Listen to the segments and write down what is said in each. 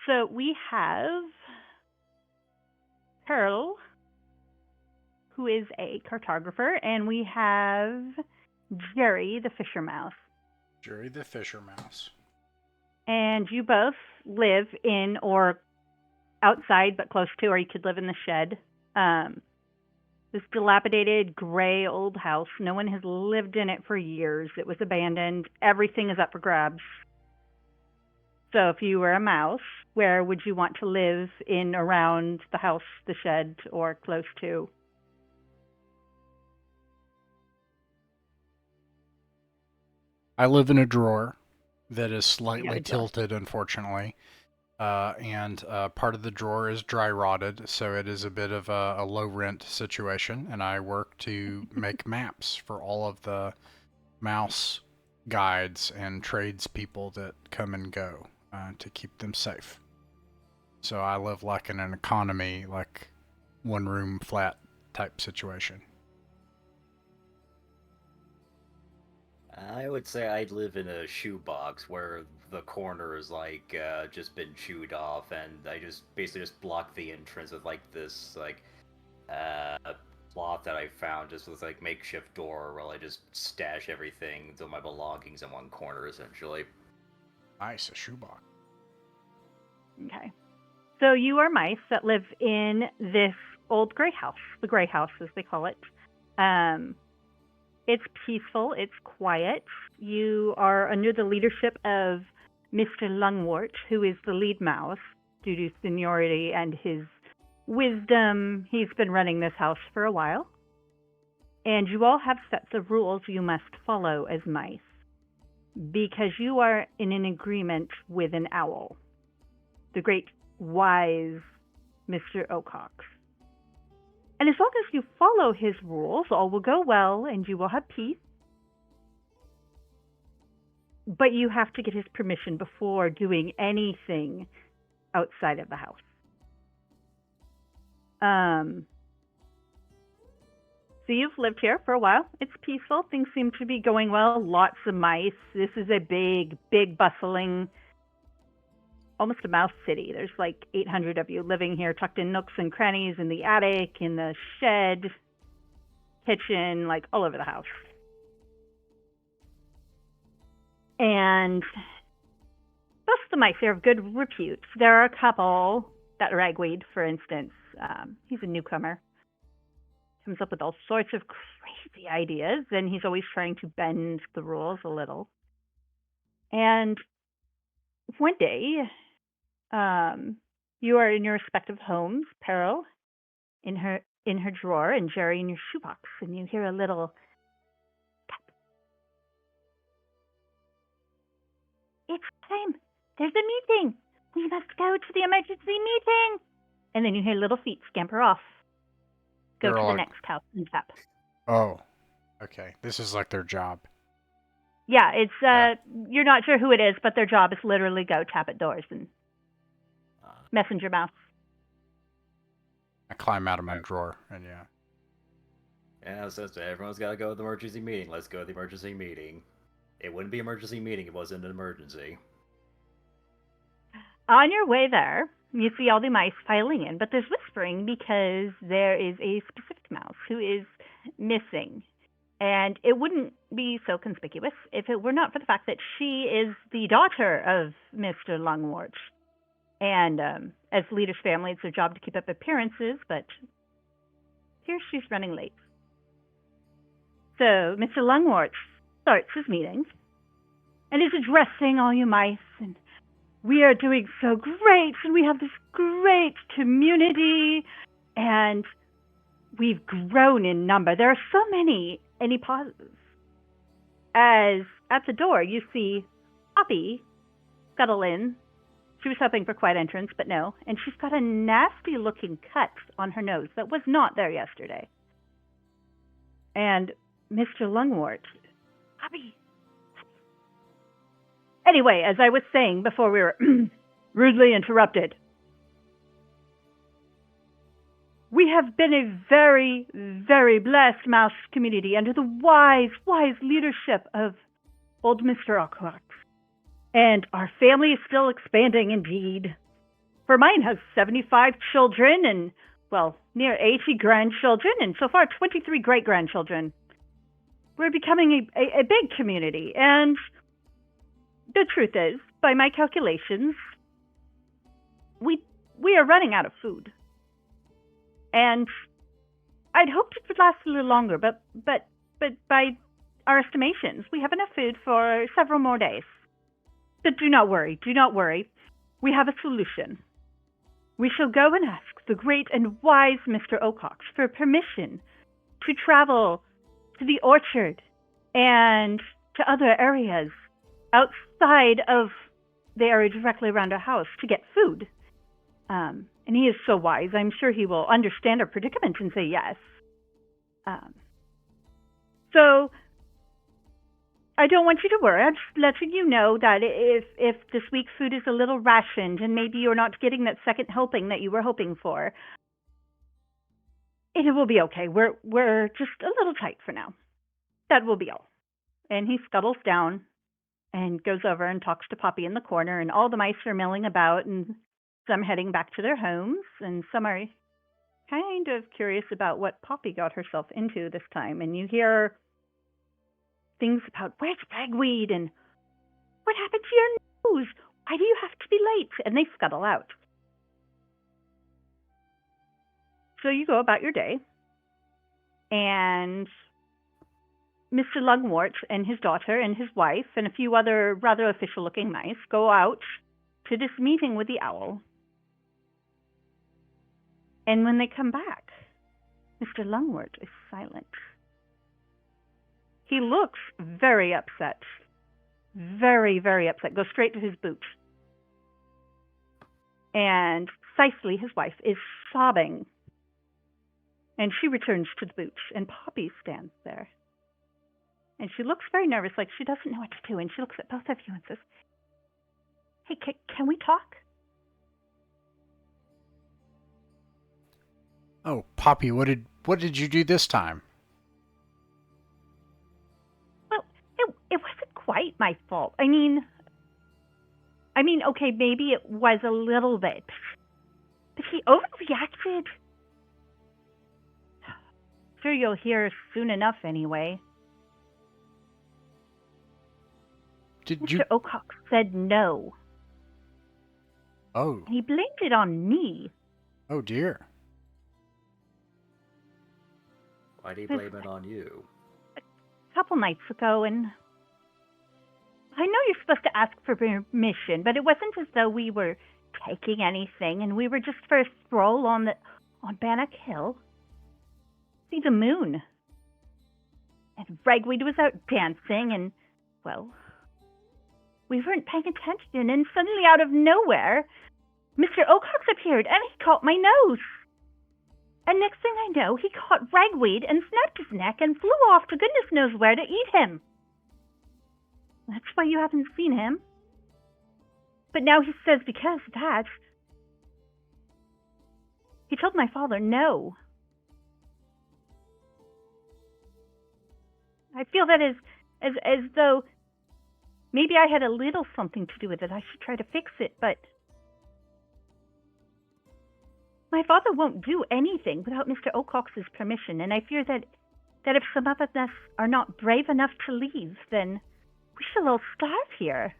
So we have Pearl, who is a cartographer, and we have Jerry, the fisher mouse. Jerry the fisher mouse. And you both live in or outside, but close to, or you could live in the shed. This dilapidated, gray old house. No one has lived in it for years. It was abandoned. Everything is up for grabs. So if you were a mouse, where would you want to live in, around the house, the shed, or close to? I live in a drawer that is You got slightly a drawer. tilted, unfortunately. And part of the drawer is dry rotted, so it is a bit of a low rent situation. And I work to make maps for all of the mouse guides and tradespeople that come and go to keep them safe. So I live like in an economy, like one room flat type situation. I would say I'd live in a shoebox where the corner is like just been chewed off, and I just basically just block the entrance with like this uh cloth that I found, just with like makeshift door where I just stash everything, so my belongings in one corner essentially. Nice, a shoebox. Okay. So you are mice that live in this old Greyhouse, the Greyhouse as they call it. It's peaceful, it's quiet. You are under the leadership of Mr. Longwort, who is the lead mouse due to seniority and his wisdom. He's been running this house for a while. And you all have sets of rules you must follow as mice, because you are in an agreement with an owl, the great wise Mr. Ocox. And as long as you follow his rules, all will go well and you will have peace. But you have to get his permission before doing anything outside of the house. So you've lived here for a while. It's peaceful. Things seem to be going well. Lots of mice. This is a big, bustling, almost a mouse city. There's like 800 of you living here, tucked in nooks and crannies, in the attic, in the shed, kitchen, like all over the house. And most of the mice here have good repute. There are a couple, that ragweed, for instance. He's a newcomer. Comes up with all sorts of crazy ideas, and he's always trying to bend the rules a little. And one day, you are in your respective homes, Pearl in her drawer, and Jerry in your shoebox, and you hear a little tap. It's time. There's a meeting. We must go to the emergency meeting. And then you hear little feet scamper off. Go to the next house and tap. Oh, okay. This is like their job. Yeah, it's you're not sure who it is, but their job is literally go tap at doors and messenger mouse. I climb out of my drawer and yeah. Yeah, so everyone's got to go to the emergency meeting. Let's go to the emergency meeting. It wouldn't be an emergency meeting if it wasn't an emergency. On your way there, you see all the mice filing in, but there's whispering because there is a specific mouse who is missing. And it wouldn't be so conspicuous if it were not for the fact that she is the daughter of Mr. Longwort. And as leader's family, it's their job to keep up appearances, but here she's running late. So Mr. Longwort starts his meeting and is addressing all you mice, and we are doing so great, and we have this great community, and we've grown in number. There are so many, and he pauses. As at the door, you see Poppy scuttle in. She was hoping for quiet entrance, but no, and she's got a nasty-looking cut on her nose that was not there yesterday. And Mr. Longwort, Poppy. Anyway, as I was saying before we were rudely interrupted, we have been a very, very blessed mouse community under the wise leadership of old Mr. Ocox. And our family is still expanding indeed. for mine has 75 children and, well, near 80 grandchildren, and so far 23 great-grandchildren. We're becoming a big community, and the truth is, by my calculations, we are running out of food. And I'd hoped it would last a little longer, but by our estimations, we have enough food for several more days. But do not worry. We have a solution. We shall go and ask the great and wise Mr. Ocox for permission to travel to the orchard and to other areas outside of the area directly around our house to get food. And he is so wise, I'm sure he will understand our predicament and say yes. So I don't want you to worry. I'm just letting you know that if this week's food is a little rationed and maybe you're not getting that second helping that you were hoping for, it will be okay. We're just a little tight for now. That will be all. And he scuttles down and goes over and talks to Poppy in the corner, and all the mice are milling about, and some heading back to their homes, and some are kind of curious about what Poppy got herself into this time. And you hear things about, where's ragweed, and what happened to your nose? Why do you have to be late? And they scuttle out. So you go about your day, and Mr. Longwort and his daughter and his wife and a few other rather official-looking mice go out to this meeting with the owl. And when they come back, Mr. Longwort is silent. He looks very upset. Very, very upset. Goes straight to his boot. And Cicely, his wife, is sobbing. And she returns to the boot, and Poppy stands there. And she looks very nervous, like she doesn't know what to do, and she looks at both of you and says, hey, can we talk? Oh, Poppy, what did you do this time? Well, it wasn't quite my fault. I mean, okay, maybe it was a little bit, but he overreacted. Sure, you'll hear soon enough anyway. Mr. Ocox said no. Oh. And he blamed it on me. Oh, dear. Why do you blame it on you? A couple nights ago, and I know you're supposed to ask for permission, but it wasn't as though we were taking anything, and we were just for a stroll on Bannock Hill. See the moon. And Ragweed was out dancing, and, well, we weren't paying attention, and suddenly out of nowhere, Mr. Ocox appeared, and he caught my nose. And next thing I know, he caught Ragweed and snapped his neck and flew off to goodness knows where to eat him. That's why you haven't seen him. But now he says because of that, he told my father no. I feel that as though maybe I had a little something to do with it. I should try to fix it, but my father won't do anything without Mr. Ocox's permission, and I fear that if some of us are not brave enough to leave, then we shall all starve here.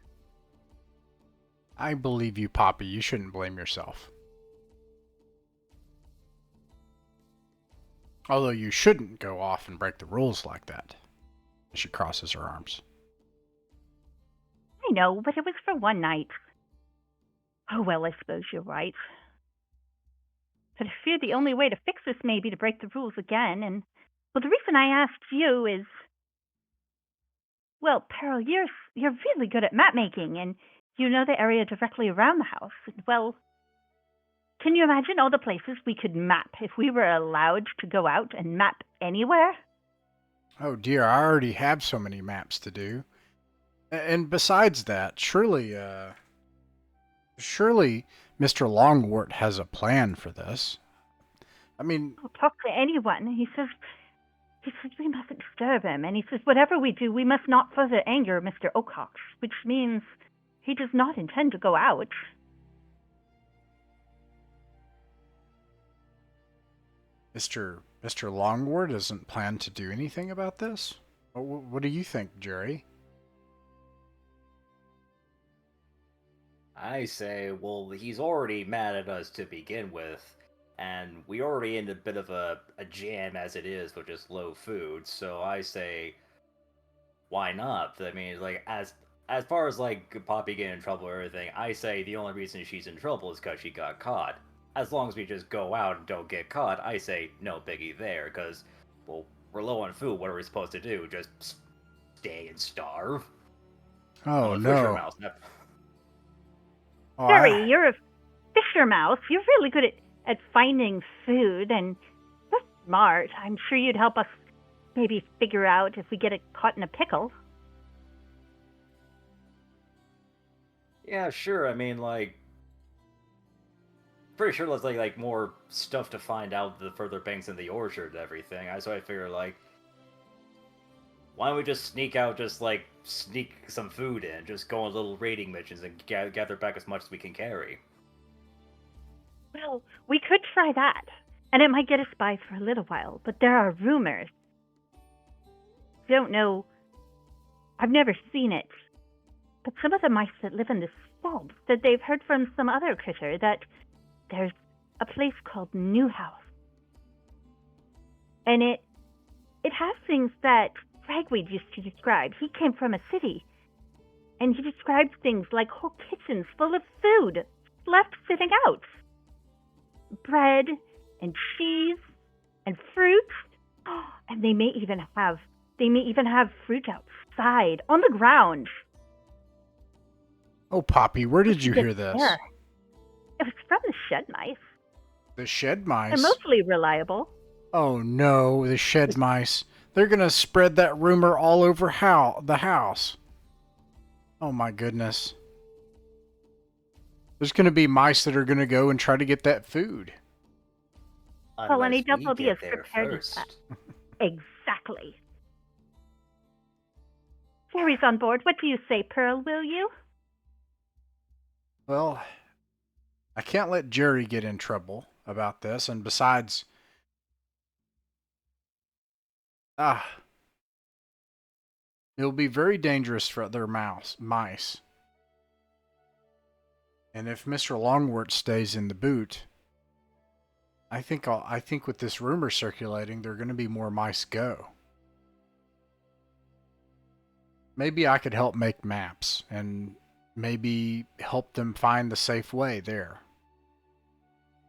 I believe you, Poppy. You shouldn't blame yourself. Although you shouldn't go off and break the rules like that. She crosses her arms. I know, but it was for one night. Oh, well, I suppose you're right. But I fear the only way to fix this may be to break the rules again, and, well, the reason I asked you is, well, Pearl, you're really good at map making, and you know the area directly around the house. And, well, can you imagine all the places we could map if we were allowed to go out and map anywhere? Oh dear, I already have so many maps to do. And besides that, surely Mr. Longwort has a plan for this. I mean, I'll talk to anyone. He says we mustn't disturb him, and he says whatever we do, we must not further anger Mr. Ocox, which means he does not intend to go out. Mr. Longwort doesn't plan to do anything about this? What do you think, Jerry? I say, well, he's already mad at us to begin with, and we already in a bit of a jam as it is with just low food. So I say, why not? I mean, like as far as like Poppy getting in trouble or everything, I say the only reason she's in trouble is because she got caught. As long as we just go out and don't get caught, I say no biggie there. Because, well, we're low on food. What are we supposed to do? Just stay and starve? Oh, I'm a fisher no. mouse. Oh, Jerry, you're a fisher mouse. You're really good at finding food, and you're smart. I'm sure you'd help us maybe figure out if we get caught in a pickle. Yeah, sure. I mean, like, pretty sure there's like more stuff to find out the further banks in the orchard and everything. So I figure like, why don't we just sneak out, just like sneak some food in, just go on little raiding missions and gather back as much as we can carry. Well, we could try that, and it might get us by for a little while, but there are rumors. Don't know. I've never seen it, but some of the mice that live in the swamp said they've heard from some other critter that there's a place called New House, and it has things that Ragweed used to describe. He came from a city, and he described things like whole kitchens full of food left sitting out. Bread and cheese and fruit. And they may even have fruit outside on the ground. Oh, Poppy, where did you hear this? There. It was from the shed mice. The shed mice? They're mostly reliable. Oh no, the shed mice. They're gonna spread that rumor all over the house. Oh my goodness. There's gonna be mice that are gonna go and try to get that food. Well, and Unless we will be as get there prepared as first. that. Exactly. Jerry's on board. What do you say, Pearl, will you? Well, I can't let Jerry get in trouble about this, and besides, it'll be very dangerous for other mice. And if Mr. Longwort stays in the boot, I think with this rumor circulating, there are going to be more mice go. Maybe I could help make maps and maybe help them find the safe way there.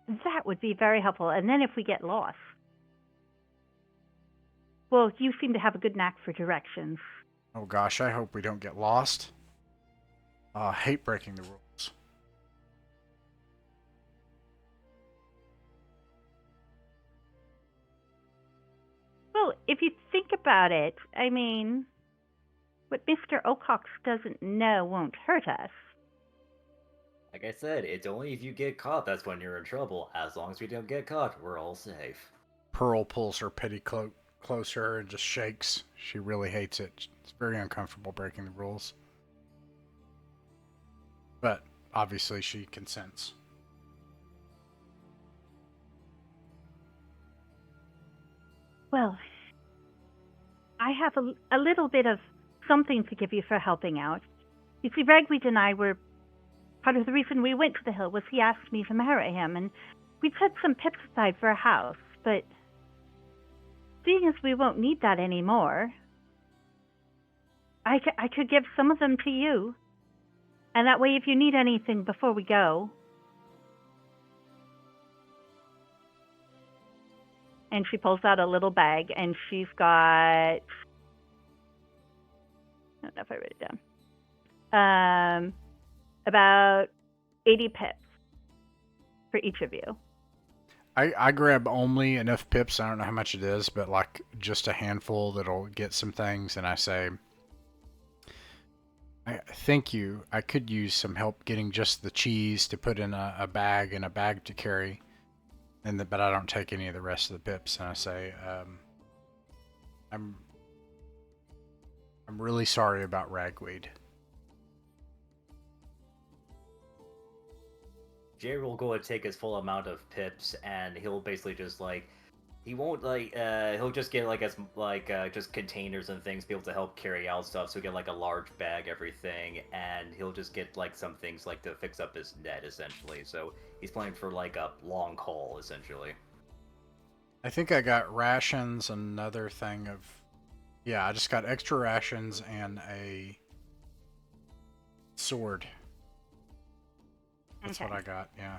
That would be very helpful. And then if we get lost. Well, you seem to have a good knack for directions. Oh gosh, I hope we don't get lost. I hate breaking the rules. Well, if you think about it, I mean, what Mr. Ocox doesn't know won't hurt us. Like I said, it's only if you get caught that's when you're in trouble. As long as we don't get caught, we're all safe. Pearl pulls her petticoat closer and just shakes. She really hates it. It's very uncomfortable breaking the rules. But obviously she consents. Well, I have a little bit of something to give you for helping out. You see, Ragweed and I were... Part of the reason we went to the hill was he asked me to marry him, and we'd set some pips aside for a house, but seeing as we won't need that anymore, I could give some of them to you. And that way, if you need anything before we go... And she pulls out a little bag, and she's got... I don't know if I wrote it down. About 80 pips for each of you. I grab only enough pips. I don't know how much it is, but like just a handful that'll get some things. And I say, thank you. I could use some help getting just the cheese to put in a bag and a bag to carry. But I don't take any of the rest of the pips. And I say, I'm really sorry about Ragweed. Jerry will go and take his full amount of pips, and he'll basically just like He won't like he'll just get like just containers and things, be able to help carry out stuff. So he'll get like a large bag, everything, and he'll just get like some things like to fix up his net essentially. So he's planning for like a long haul essentially. I think I got rations, another thing of... Yeah, I just got extra rations and a sword. That's Okay. what I got, yeah.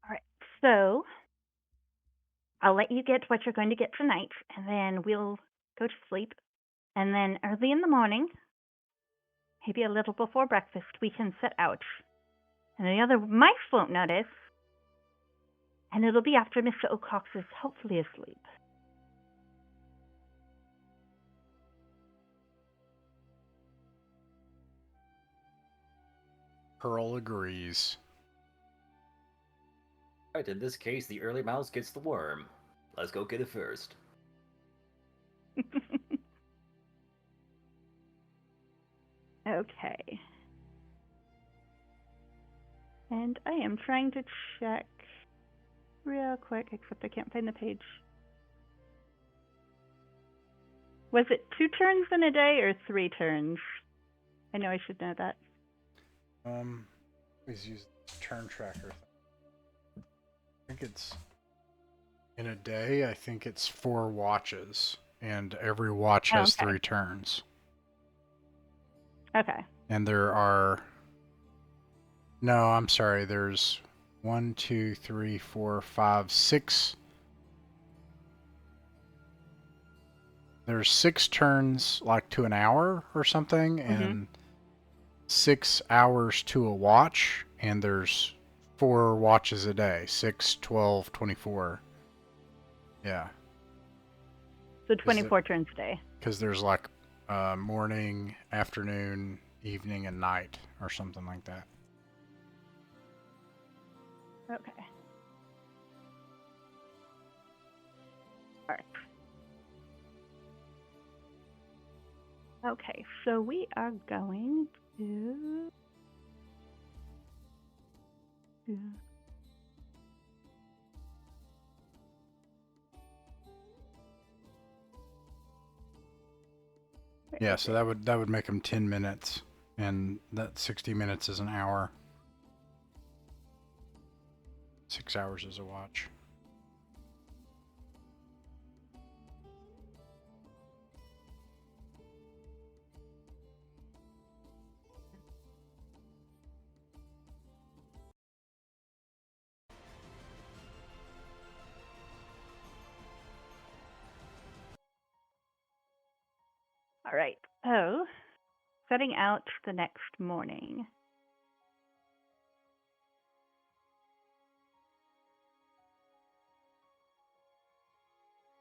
All right. So I'll let you get what you're going to get tonight, and then we'll go to sleep. And then early in the morning, maybe a little before breakfast, we can set out. And the other mice won't notice. And it'll be after Mr. O'Cox is hopefully asleep. Pearl agrees. Alright, in this case, the early mouse gets the worm. Let's go get it first. Okay. And I am trying to check real quick, except I can't find the page. Was it 2 turns in a day or 3 turns? I know I should know that. Please use this turn tracker thing. I think it's... In a day, I think it's 4 watches. And every watch has 3 turns. Okay. And there are... No, I'm sorry. There's 1, 2, 3, 4, 5, 6. There's 6 turns, like to an hour or something, and 6 hours to a watch. And there's 4 watches a day. 6, 12, 24. Yeah. So 24 turns a day. Because there's like morning, afternoon, evening, and night, or something like that. Okay. All right. Okay, so we are going to... Yeah, so that would make them 10 minutes, and that 60 minutes is an hour. 6 hours is a watch. All right. So, setting out the next morning.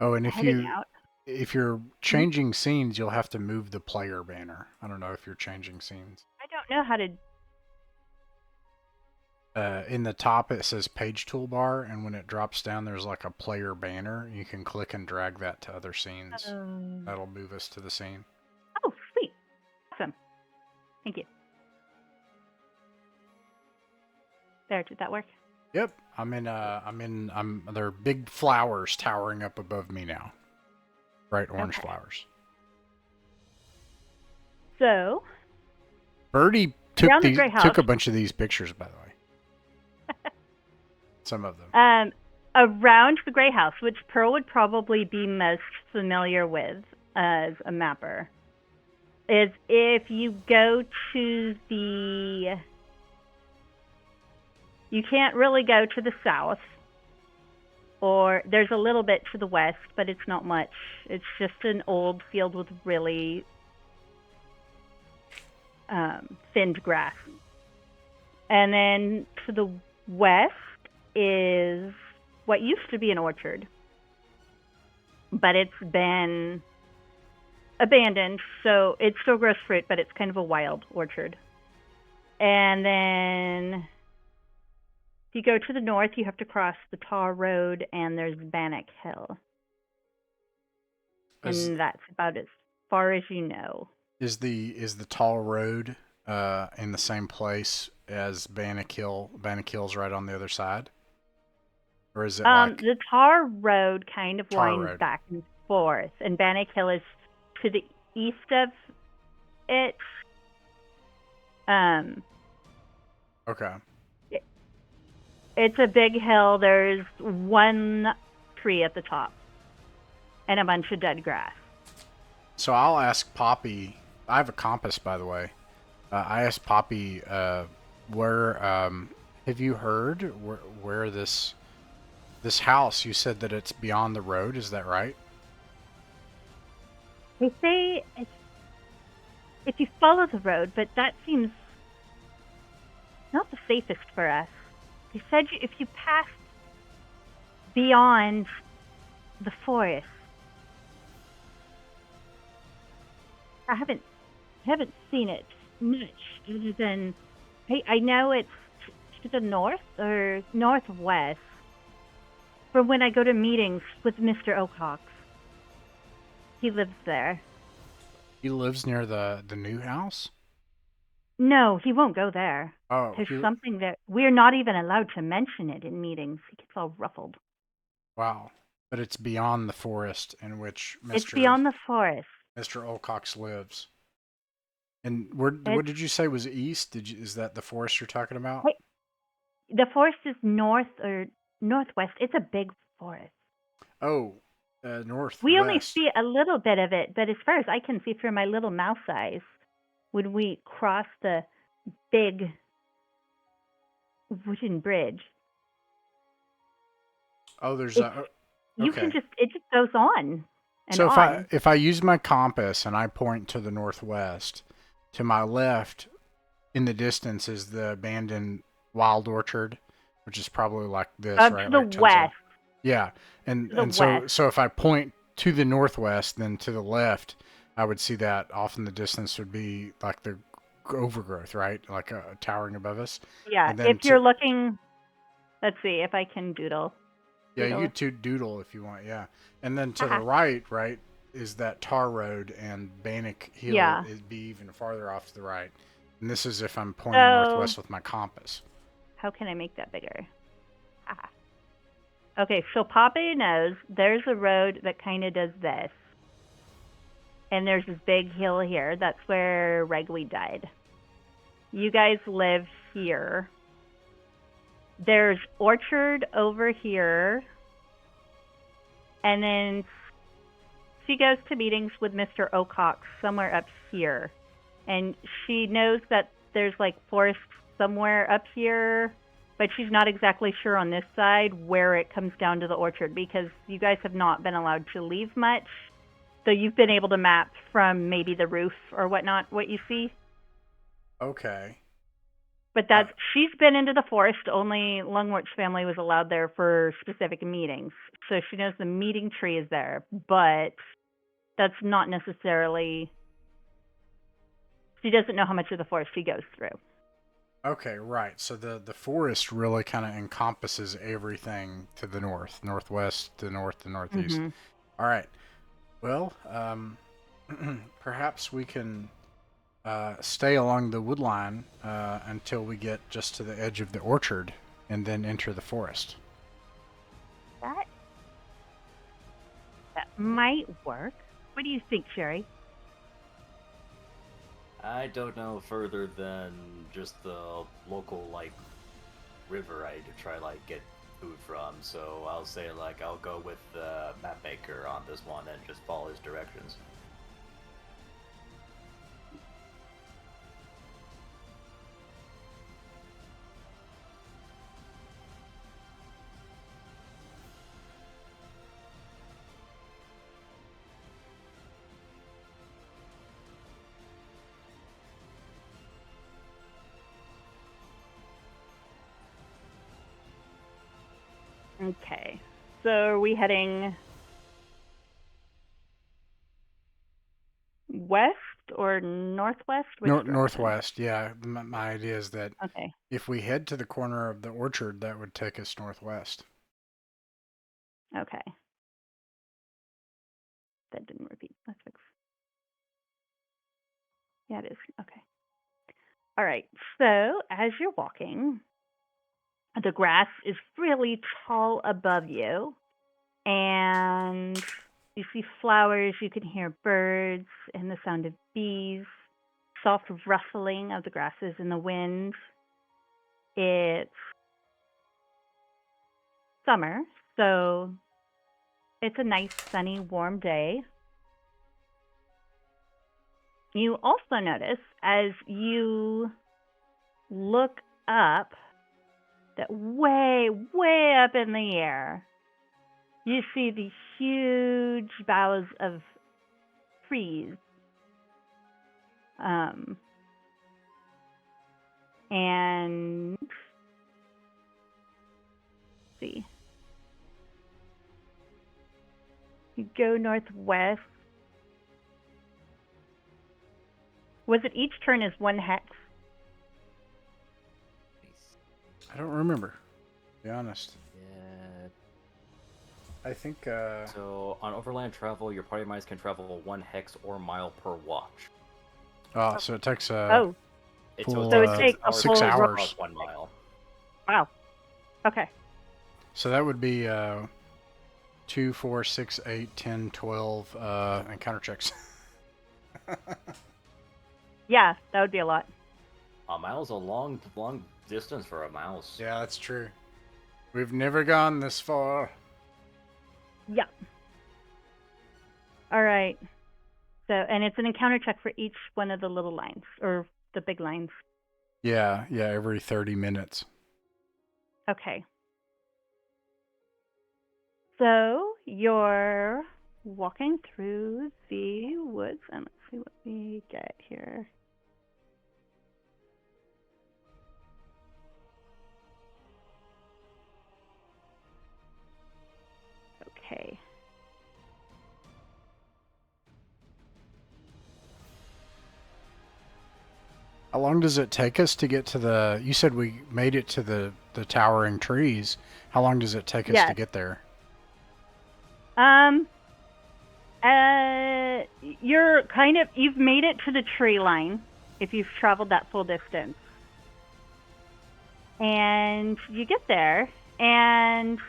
Oh, and Heading out. if you're changing scenes, you'll have to move the player banner. I don't know if you're changing scenes. I don't know how to... In the top, it says page toolbar, and when it drops down, there's like a player banner. You can click and drag that to other scenes. That'll move us to the scene. Oh, sweet. Awesome. Thank you. There, did that work? Yep, there are big flowers towering up above me now. Bright orange flowers. So, Birdie took a bunch of these pictures, by the way. Some of them. Around the Greyhouse, which Pearl would probably be most familiar with as a mapper, is if you go to the... You can't really go to the south, or there's a little bit to the west, but it's not much. It's just an old field with really thinned grass. And then to the west is what used to be an orchard, but it's been abandoned, so it still grows fruit, but it's kind of a wild orchard. And then if you go to the north, you have to cross the tar road, and there's Bannock Hill. And that's about as far as you know. Is the tall road in the same place as Bannock Hill? Bannock Hill's right on the other side, or is it like The tar road kind of tar winds road? back and forth, and Bannock Hill is to the east of it. Okay. It's a big hill. There's one tree at the top, and a bunch of dead grass. So I'll ask Poppy. I have a compass, by the way. I asked Poppy, where have you heard where this house? You said that it's beyond the road. Is that right? They say if you follow the road, but that seems not the safest for us. They said if you pass beyond the forest, I haven't seen it much other than I know it's to the north or northwest from when I go to meetings with Mr. Ocox. He lives there. He lives near the new house. No, he won't go there. Oh, There's something that we're not even allowed to mention it in meetings. He gets all ruffled. wow. But it's beyond the forest in which It's beyond the forest. Mr. Olcox lives. And what did you say was east? Is that the forest you're talking about? The forest is north or northwest. It's a big forest. Oh, northwest. We only see a little bit of it, but as far as I can see through my little mouse eyes, when we cross the big wooden bridge. Oh, there's you can it just goes on and so on. if I use my compass and I point to the northwest, to my left in the distance is the abandoned wild orchard, which is probably like this, right? To the west. Yeah. And so if I point to the northwest, then to the left, I would see that off in the distance would be like the overgrowth, right? Like towering above us. Yeah. If you're looking, let's see if I can doodle. Yeah, you could doodle if you want, yeah. And then to the right, is that tar road, and Bannock Hill is be even farther off to the right. And this is if I'm pointing northwest with my compass. How can I make that bigger? Okay, so Poppy knows there's a road that kind of does this. And there's this big hill here. That's where Regweed died. You guys live here. There's orchard over here. And then she goes to meetings with Mr. Ocox somewhere up here. And she knows that there's like forest somewhere up here, but she's not exactly sure on this side where it comes down to the orchard because you guys have not been allowed to leave much. So you've been able to map from maybe the roof or whatnot, what you see. Okay. But she's been into the forest. Only Longwort's family was allowed there for specific meetings. So she knows the meeting tree is there, but that's not necessarily... She doesn't know how much of the forest she goes through. Okay, right. So the forest really kind of encompasses everything to the north, northwest, to north, to northeast. Mm-hmm. All right. Well, perhaps we can stay along the wood line until we get just to the edge of the orchard and then enter the forest. That might work. What do you think, Sherry? I don't know further than just the local, river I need to try, get food from, so I'll say, I'll go with the map maker on this one and just follow his directions. Okay. So are we heading west or northwest? Northwest, yeah. My idea is that okay. If we head to the corner of the orchard, that would take us northwest. Okay. That didn't repeat. Let's fix. Yeah, it is. Okay. All right. So as you're walking, the grass is really tall above you, and you see flowers. You can hear birds and the sound of bees, soft rustling of the grasses in the wind. It's summer, so it's a nice, sunny, warm day. You also notice as you look up that way, way up in the air, you see the huge boughs of trees. And let's see. You go northwest. Was it each turn is 1 hex? I don't remember, to be honest. Yeah. I think. So on overland travel, your party minds can travel 1 hex or mile per watch. So it takes Oh, full so it takes a 6 full hours. Across 1 mile. Wow. Okay. So that would be 2, 4, 6, 8, 10, 12 encounter checks. Yeah, that would be a lot. A mile's a long distance for a mouse. Yeah, that's true. We've never gone this far. Yeah. All right. So, and it's an encounter check for each one of the little lines, or the big lines. Yeah, every 30 minutes. Okay. So, you're walking through the woods, and let's see what we get here. Okay. How long does it take us to get to the... You said we made it to the towering trees. How long does it take us to get there? You've made it to the tree line if you've traveled that full distance. And you get there, and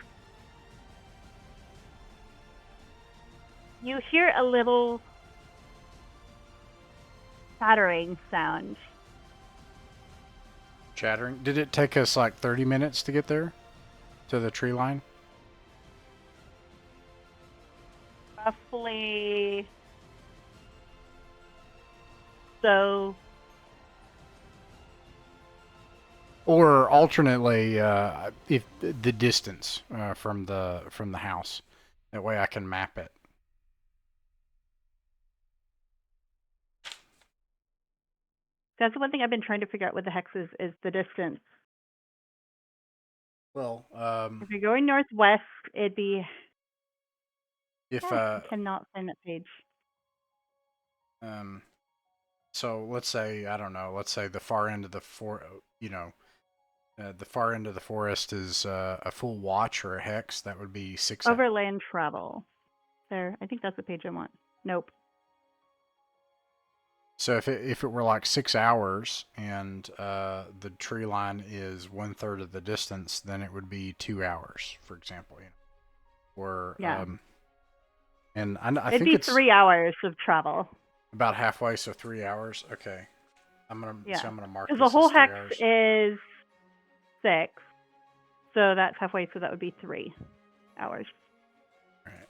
you hear a little chattering sound. Chattering? Did it take us like 30 minutes to get there? To the tree line? Roughly. So. Or alternately, if the distance from the house. That way I can map it. That's the one thing I've been trying to figure out with the hexes is the distance. Well, if you're going northwest, it'd be. If I cannot find that page. So let's say, I don't know, let's say the far end of the the far end of the forest is a full watch or a hex. That would be 6 hours. Overland travel. There, I think that's the page I want. Nope. So if it were like 6 hours and the tree line is 1/3 of the distance, then it would be 2 hours, for example. Or yeah. And I It'd think be it's 3 hours of travel. About halfway, so 3 hours. Okay, I'm gonna mark this the whole as 3 hex hours. is 6, so that's halfway. So that would be 3 hours. All right.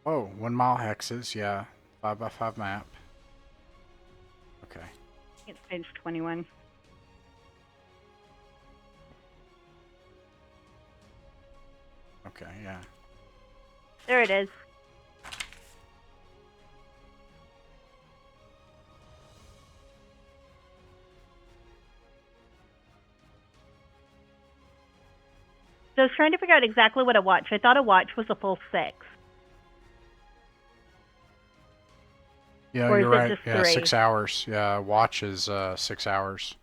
Oh, 1 mile hexes, yeah. 5x5 map. Okay. It's page 21. Okay, yeah. There it is. So I was trying to figure out exactly what a watch. I thought a watch was a full 6. Yeah, Or is you're it right. just Yeah, 3? 6 hours. Yeah, watch is 6 hours.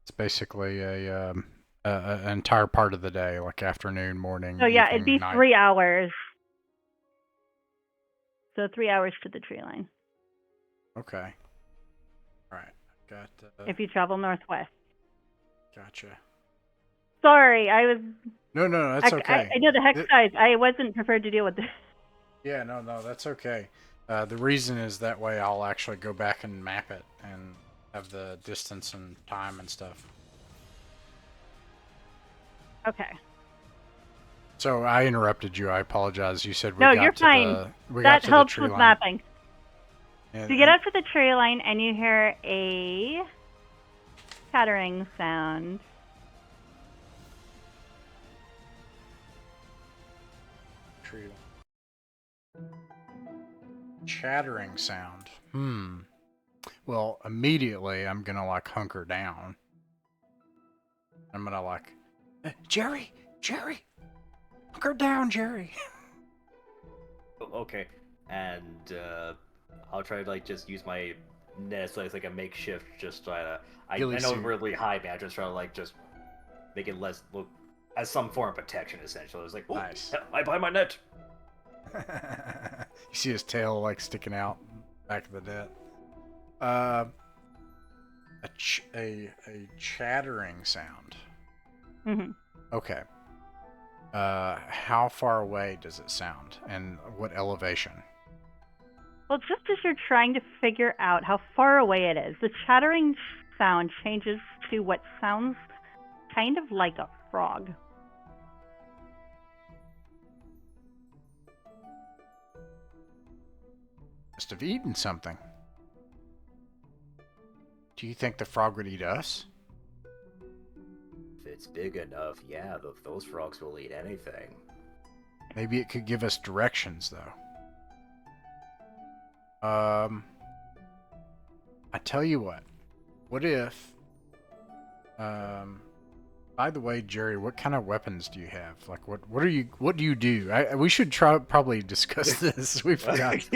It's basically an entire part of the day, like afternoon, morning, So yeah, evening, it'd be night. 3 hours. So 3 hours to the tree line. Okay. All right. Got. If you travel northwest. Gotcha. Sorry, I was. No, that's okay. I know the hex size. I wasn't prepared to deal with this. Yeah, no, that's okay. The reason is that way I'll actually go back and map it and have the distance and time and stuff. Okay. So I interrupted you. I apologize. You said we No, got you're to fine. the That tree helps with line. mapping. And, So you get up to the tree line and you hear a chattering sound. Tree line. Chattering sound. Well, immediately I'm gonna like hunker down. I'm gonna like, Jerry, hunker down, Jerry. Okay, and I'll try to like just use my nest as like a makeshift, just try to. I know it's really high, man. I just try to like just make it less look as some form of protection, essentially. It's like, oh, Nice. I buy my net. You see his tail like sticking out back of the net. A chattering sound. Mm-hmm. Okay. How far away does it sound, and what elevation? Well, just as you're trying to figure out how far away it is, the chattering sound changes to what sounds kind of like a frog. Must have eaten something. Do you think the frog would eat us? If it's big enough, yeah, those frogs will eat anything. Maybe it could give us directions, though. I tell you what. What if... by the way, Jerry, what kind of weapons do you have? Like, what do you do? We should probably discuss this. We forgot.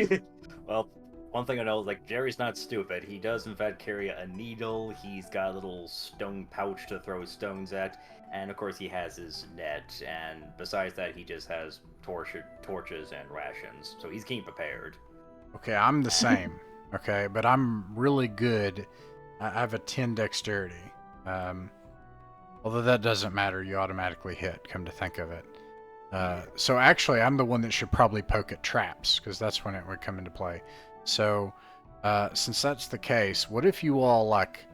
Well, one thing I know is like Jerry's not stupid. He does in fact carry a needle. He's got a little stone pouch to throw stones at, and of course he has his net. And besides that, he just has torches and rations. So he's keen prepared. Okay, I'm the same. Okay, but I'm really good. I have a 10 dexterity. Although that doesn't matter, you automatically hit, come to think of it. So actually, I'm the one that should probably poke at traps, because that's when it would come into play. So, since that's the case, what if you all, like...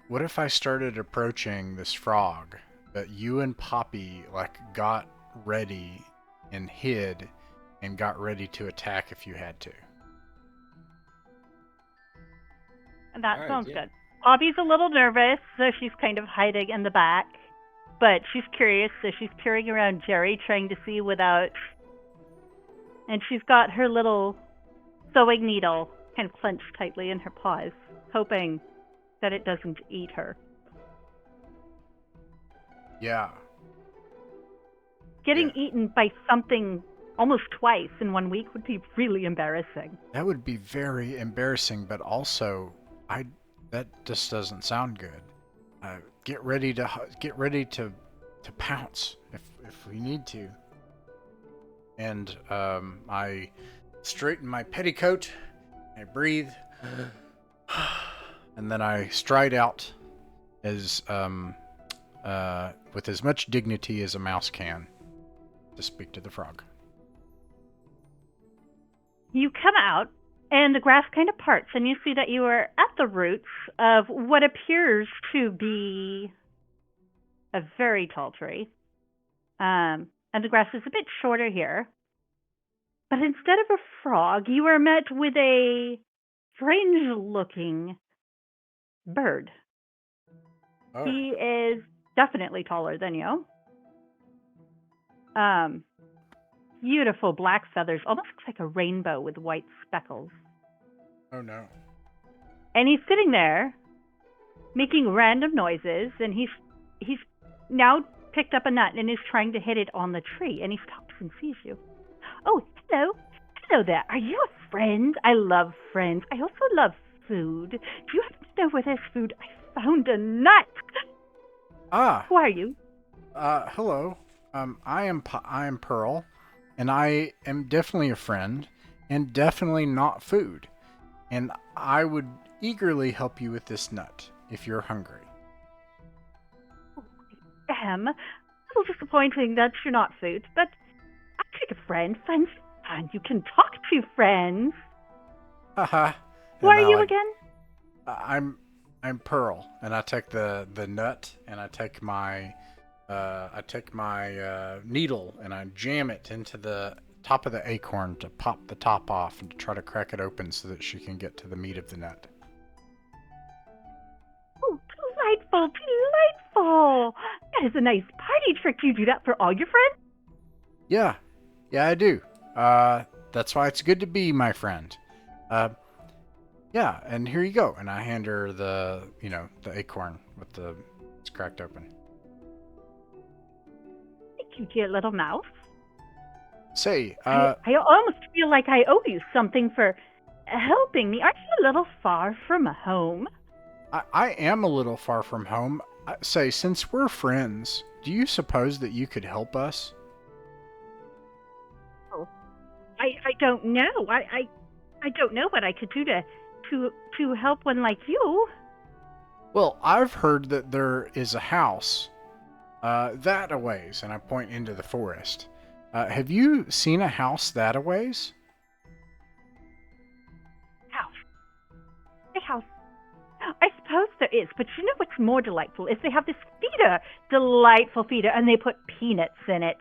What if I started approaching this frog, but you and Poppy, like, got ready and hid and got ready to attack if you had to? That sounds good. Poppy's a little nervous, so she's kind of hiding in the back. But she's curious, so she's peering around Jerry, trying to see without... And she's got her little sewing needle kind of clenched tightly in her paws, hoping that it doesn't eat her. Yeah. Getting eaten by something almost twice in 1 week would be really embarrassing. That would be very embarrassing, but also, that just doesn't sound good. Get ready to pounce if we need to. And I straighten my petticoat, I breathe, and then I stride out as with as much dignity as a mouse can to speak to the frog. You come out, and the grass kind of parts, and you see that you are at the roots of what appears to be a very tall tree. And the grass is a bit shorter here. But instead of a frog, you are met with a strange-looking bird. Oh. He is definitely taller than you. Beautiful black feathers, almost looks like a rainbow with white speckles. Oh no. And he's sitting there making random noises, and he's now picked up a nut and is trying to hit it on the tree, and he stops and sees you. Oh, hello. Hello there. Are you a friend? I love friends. I also love food. Do you happen to know where there's food? I found a nut. Ah. Who are you? Hello. I am Pearl, and I am definitely a friend, and definitely not food. And I would eagerly help you with this nut if you're hungry. A little disappointing that you're not food, but I'll take a friend. Friends, and you can talk to friends. Haha. Who are you again? I'm Pearl, and I take the nut, and I take my needle, and I jam it into the top of the acorn to pop the top off and to try to crack it open so that she can get to the meat of the nut. Oh, delightful, delightful. That is a nice party trick. Do you do that for all your friends? Yeah, I do. That's why it's good to be my friend. Yeah, and here you go. And I hand her the acorn with it's cracked open. Thank you, dear little mouse. Say, I almost feel like I owe you something for helping me. Aren't you a little far from home? I am a little far from home. Say, since we're friends, do you suppose that you could help us? Oh, I don't know. I don't know what I could do to help one like you. Well, I've heard that there is a house that a ways, and I point into the forest. Have you seen a house that a ways? House. A house. I suppose there is, but you know what's more delightful is they have this feeder, delightful feeder, and they put peanuts in it.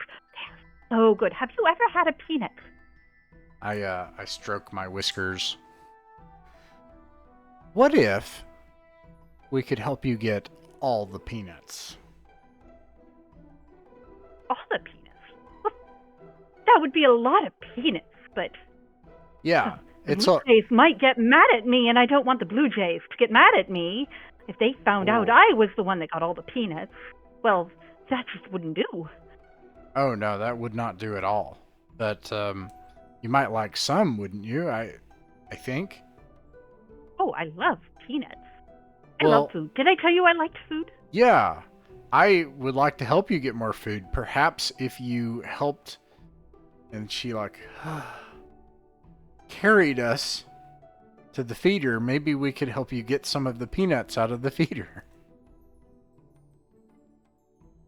They're so good. Have you ever had a peanut? I stroke my whiskers. What if we could help you get all the peanuts? All the peanuts? Well, that would be a lot of peanuts, but... Yeah, the it's Blue Jays might get mad at me, and I don't want the Blue Jays to get mad at me if they found out I was the one that got all the peanuts. Well, that just wouldn't do. Oh, no, that would not do at all. But, you might like some, wouldn't you? I think. Oh, I love peanuts. I love food. Did I tell you I liked food? Yeah. I would like to help you get more food. Perhaps if you helped... And she, carried us to the feeder, maybe we could help you get some of the peanuts out of the feeder.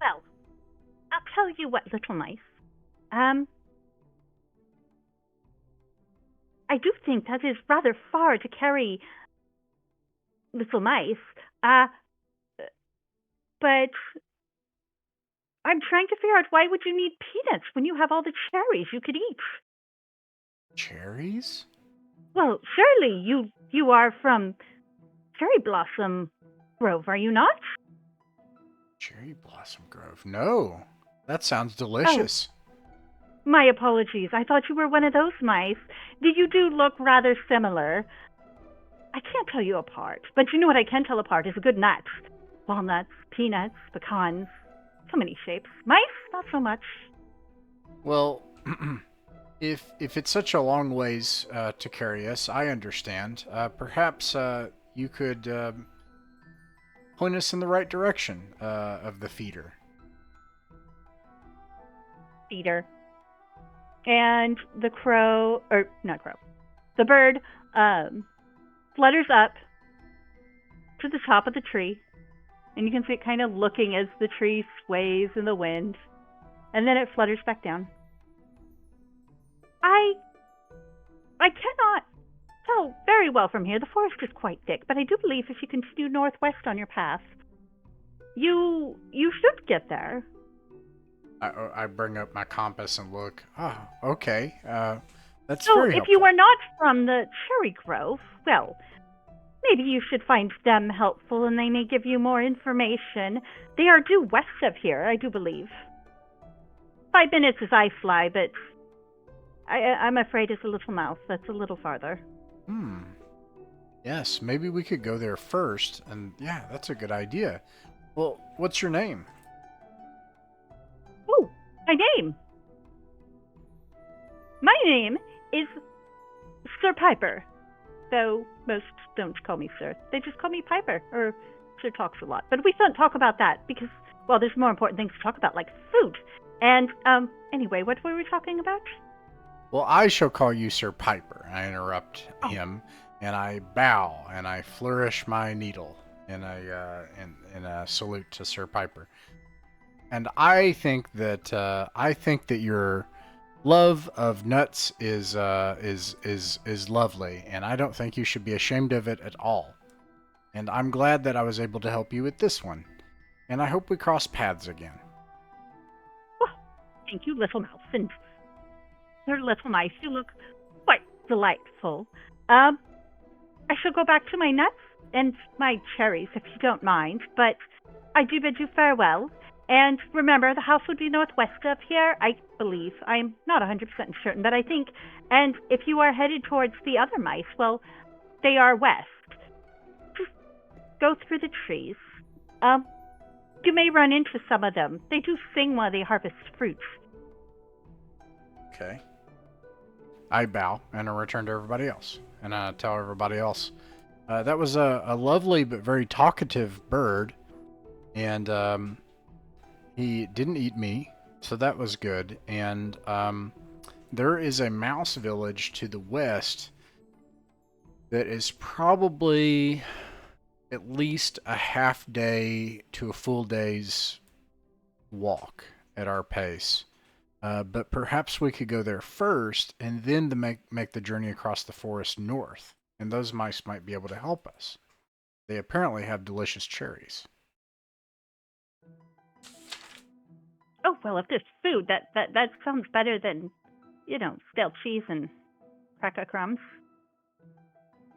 Well, I'll tell you what, little mice. I do think that is rather far to carry, little mice. But I'm trying to figure out, why would you need peanuts when you have all the cherries you could eat? Cherries? Well, surely you are from Cherry Blossom Grove, are you not? Cherry Blossom Grove? No. That sounds delicious. My apologies. I thought you were one of those mice. You do look rather similar. I can't tell you apart, but you know what I can tell apart is a good nut. Walnuts, peanuts, pecans, so many shapes. Mice, not so much. Well, if it's such a long ways to carry us, I understand. Perhaps you could point us in the right direction of the feeder. Feeder. And the the bird flutters up to the top of the tree, and you can see it kind of looking as the tree sways in the wind, and then it flutters back down. I cannot tell very well from here. The forest is quite thick, but I do believe if you continue northwest on your path, you should get there. I bring up my compass and look. Oh, okay. That's so very if helpful. you are not from the Cherry Grove, well, maybe you should find them helpful, and they may give you more information. They are due west of here, I do believe. 5 minutes as I fly, but I'm afraid as a little mouse, that's a little farther. Yes, maybe we could go there first, and yeah, that's a good idea. Well, what's your name? name? My name is Sir Piper. Though most don't call me Sir. They just call me Piper, or Sir Talks a Lot. But we don't talk about that because, well, there's more important things to talk about, like food. And, anyway, what were we talking about? Well, I shall call you Sir Piper. I interrupt him, and I bow, and I flourish my needle in a salute to Sir Piper. And I think that your love of nuts is lovely, and I don't think you should be ashamed of it at all. And I'm glad that I was able to help you with this one. And I hope we cross paths again. Well, thank you, Little Mouse, and Sir Little Mice. You look quite delightful. I shall go back to my nuts and my cherries, if you don't mind, but I do bid you farewell. And remember, the house would be northwest of here, I believe. I'm not 100% certain, but I think. And if you are headed towards the other mice, well, they are west. Just go through the trees. You may run into some of them. They do sing while they harvest fruits. Okay. I bow, and I return to everybody else. And I tell everybody else, that was a lovely but very talkative bird. And he didn't eat me, so that was good. And there is a mouse village to the west that is probably at least a half day to a full day's walk at our pace. But perhaps we could go there first and then to make the journey across the forest north. And those mice might be able to help us. They apparently have delicious cherries. Oh, well, if there's food, that sounds better than, stale cheese and cracker crumbs.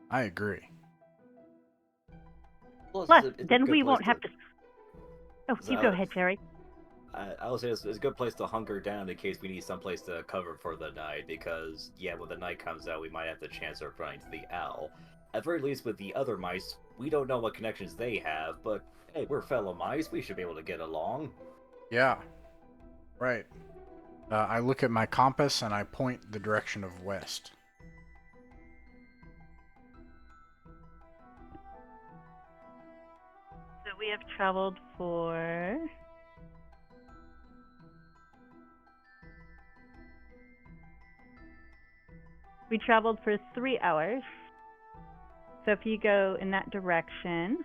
I agree. Plus, Plus, it's a then good we place won't have to... Oh, you go ahead, Jerry. I will say it's a good place to hunker down in case we need someplace to cover for the night, because, yeah, when the night comes out, we might have the chance of running to the owl. At very least with the other mice, we don't know what connections they have, but, hey, we're fellow mice, we should be able to get along. Yeah. Right. I look at my compass and I point the direction of west. So we have traveled for... We traveled for 3 hours. So if you go in that direction,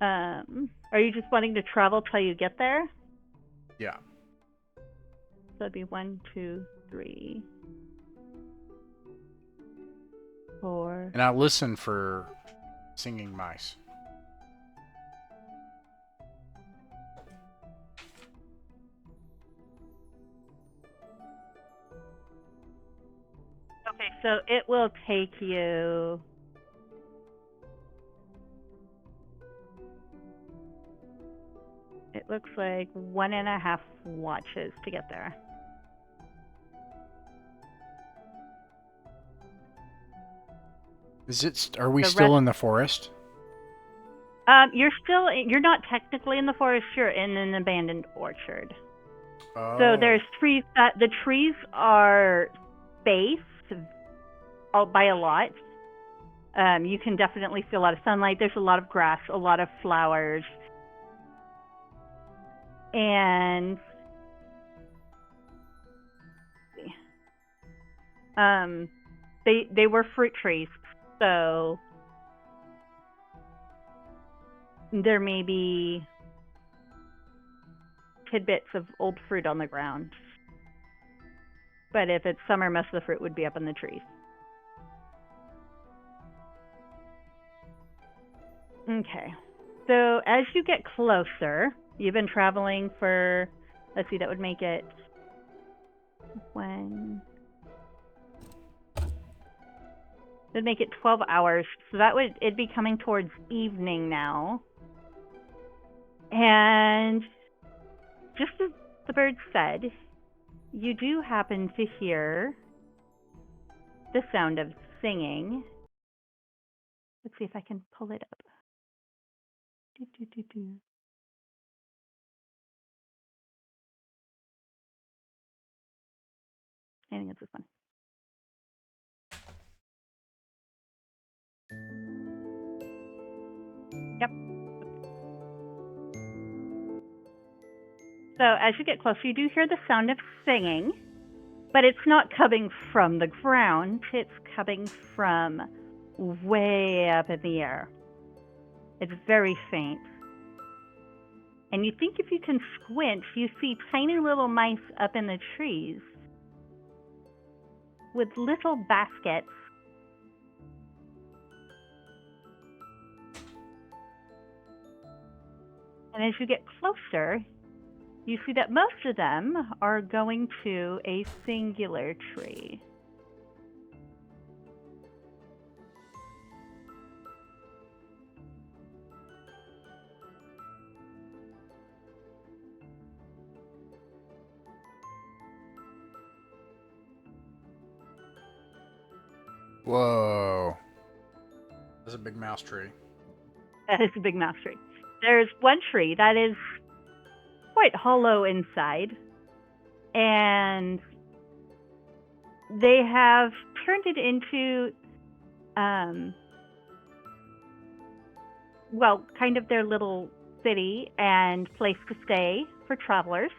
are you just wanting to travel till you get there? Yeah. So it'd be 1, 2, 3, 4. And I listen for singing mice. Okay, so it will take you... It looks like 1.5 watches to get there. Are we still in the forest? You're not technically in the forest, you're in an abandoned orchard. Oh. So there's trees the trees are spaced by a lot. You can definitely see a lot of sunlight. There's a lot of grass, a lot of flowers. And they were fruit trees, so there may be tidbits of old fruit on the ground. But if it's summer, most of the fruit would be up in the trees. Okay. So as you get closer, you've been traveling for, let's see, that would make it it'd make it 12 hours. So it'd be coming towards evening now. And just as the bird said, you do happen to hear the sound of singing. Let's see if I can pull it up. think it's this one. Yep. So as you get closer, you do hear the sound of singing, but it's not coming from the ground. It's coming from way up in the air. It's very faint. And you think if you can squint, you see tiny little mice up in the trees with little baskets. And as you get closer, you see that most of them are going to a singular tree. Whoa. That's a big mouse tree. That is a big mouse tree. There's one tree that is quite hollow inside, and they have turned it into, kind of their little city and place to stay for travelers.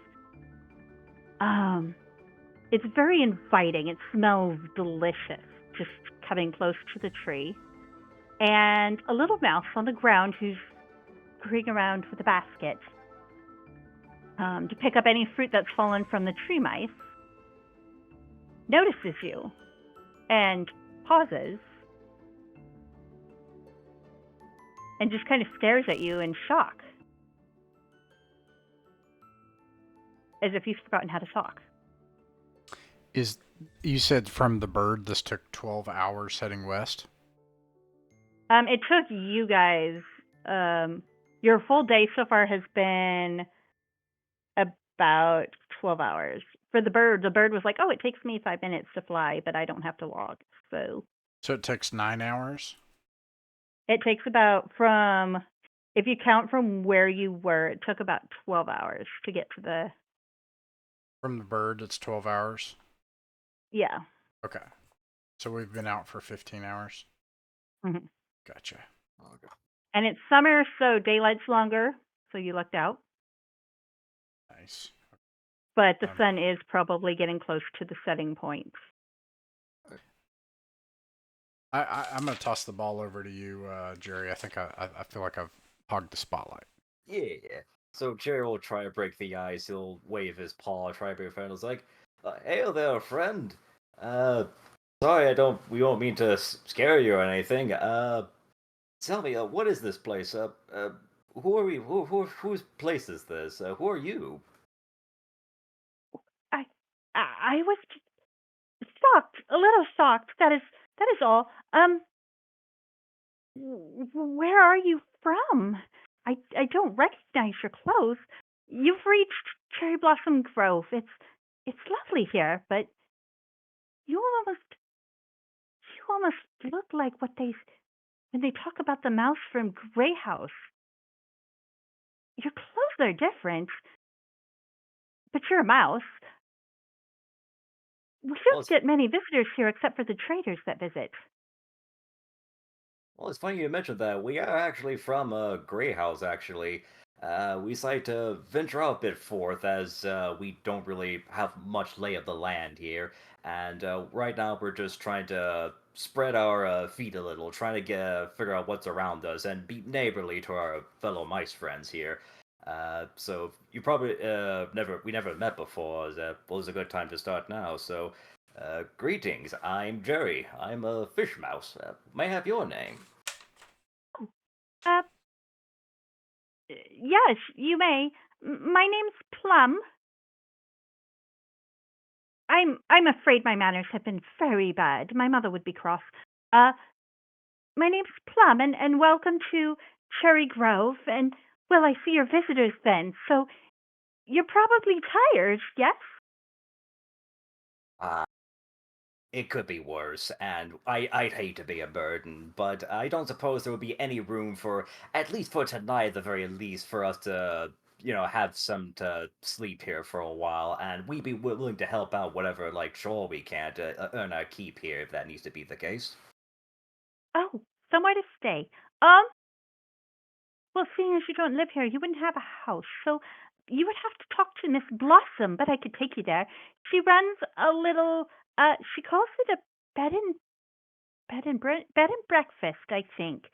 It's very inviting. It smells delicious just coming close to the tree. And a little mouse on the ground who's scurrying around with a basket to pick up any fruit that's fallen from the tree mice notices you and pauses and just kind of stares at you in shock, as if you've forgotten how to talk. You said from the bird this took 12 hours heading west? It took you guys, your full day so far has been about 12 hours. For the bird was like, oh, it takes me 5 minutes to fly, but I don't have to walk. So it takes 9 hours? It takes about if you count from where you were, it took about 12 hours to get to the... From the bird, it's 12 hours? Yeah. Okay. So we've been out for 15 hours? Mm-hmm. Gotcha. Okay. And it's summer, so daylight's longer, so you lucked out. Nice. But the sun is probably getting close to the setting point. I'm going to toss the ball over to you, Jerry. I think I feel like I've hogged the spotlight. Yeah. So Jerry will try to break the ice. He'll wave his paw, try to be a friend. It's like, "Hey there, friend. Sorry, we won't mean to scare you or anything. Tell me, what is this place? Who are we? Whose place is this? Who are you?" I was shocked, a little shocked. That is all. Where are you from? I don't recognize your clothes. You've reached Cherry Blossom Grove. It's lovely here, but you almost look like when they talk about the mouse from Greyhouse. Your clothes are different, but you're a mouse. We don't get many visitors here except for the traders that visit. Well, it's funny you mentioned that. We are actually from Greyhouse, actually. We decided to venture out a bit forth as we don't really have much lay of the land here. And right now we're just trying to spread our feet a little, trying to figure out what's around us and be neighborly to our fellow mice friends here. So you probably we never met before. Well, it's a good time to start now. So greetings, I'm Jerry. I'm a fish mouse. May I have your name? Yes, you may. My name's Plum. I'm afraid my manners have been very bad. My mother would be cross. My name's Plum, and welcome to Cherry Grove. And well, I see you're visitors then, so you're probably tired, yes? It could be worse, and I'd hate to be a burden, but I don't suppose there would be any room for, at least for tonight at the very least, for us to have some to sleep here for a while, and we'd be willing to help out whatever like chore we can to earn our keep here if that needs to be the case. Oh, somewhere to stay. Um, well, seeing as you don't live here, you wouldn't have a house, so you would have to talk to Miss Blossom, but I could take you there. She runs a little, she calls it a bed and bed and breakfast, I think.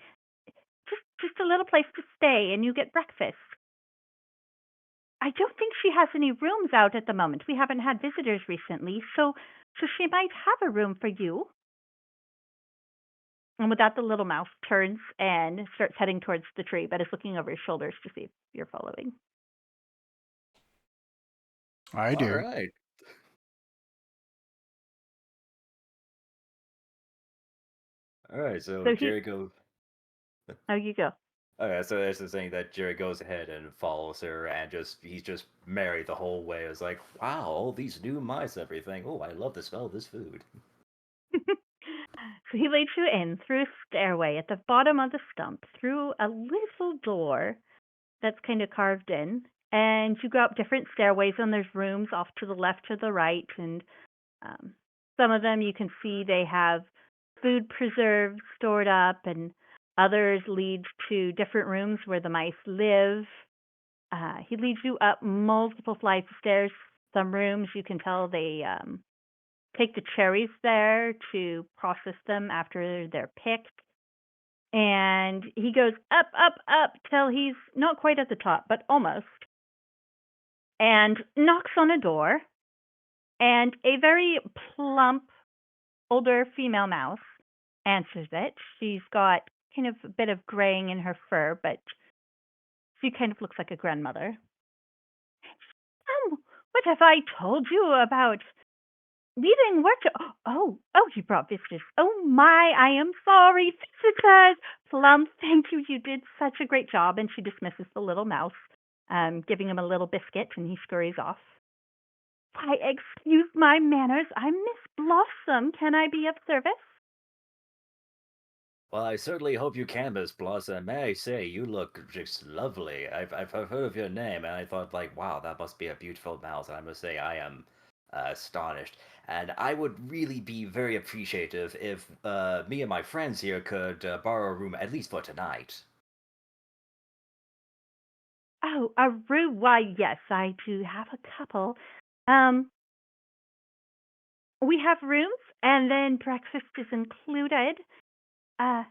Just a little place to stay, and you get breakfast. I don't think she has any rooms out at the moment. We haven't had visitors recently, so she might have a room for you. And with that, the little mouse turns and starts heading towards the tree, but is looking over his shoulders to see if you're following. I do. All right. All right. So Jerry goes. Oh, you go. Okay, so there's the thing that Jerry goes ahead and follows her, and he's just merry the whole way. It's like, wow, all these new mice, and everything. Oh, I love the smell of this food. So he leads you in through a stairway at the bottom of the stump, through a little door that's kind of carved in, and you go up different stairways, and there's rooms off to the left or the right, and some of them you can see they have food preserves stored up, and others lead to different rooms where the mice live. He leads you up multiple flights of stairs. Some rooms you can tell they take the cherries there to process them after they're picked. And he goes up, up, up till he's not quite at the top, but almost. And knocks on a door. And a very plump, older female mouse answers it. She's got kind of a bit of graying in her fur, but she kind of looks like a grandmother. What have I told you about leaving work? Oh, you brought visitors. Oh my, I am sorry, visitors. Plum, thank you. You did such a great job. And she dismisses the little mouse, giving him a little biscuit, and he scurries off. Why, excuse my manners. I'm Miss Blossom. Can I be of service? Well, I certainly hope you can, Miss Blossom. May I say, you look just lovely. I've heard of your name, and I thought, like, wow, that must be a beautiful mouse. And I must say, I am astonished. And I would really be very appreciative if me and my friends here could borrow a room at least for tonight. Oh, a room. Why, yes, I do have a couple. Um, we have rooms, and then breakfast is included. Uh,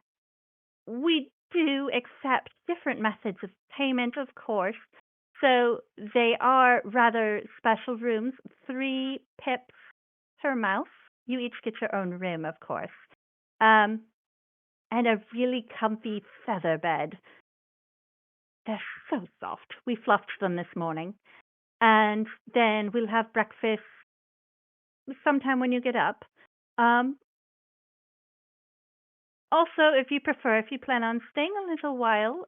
we do accept different methods of payment, of course. So they are rather special rooms, 3 pips per mouse. You each get your own room, of course. And a really comfy feather bed. They're so soft. We fluffed them this morning. And then we'll have breakfast sometime when you get up. Also, if you prefer, if you plan on staying a little while,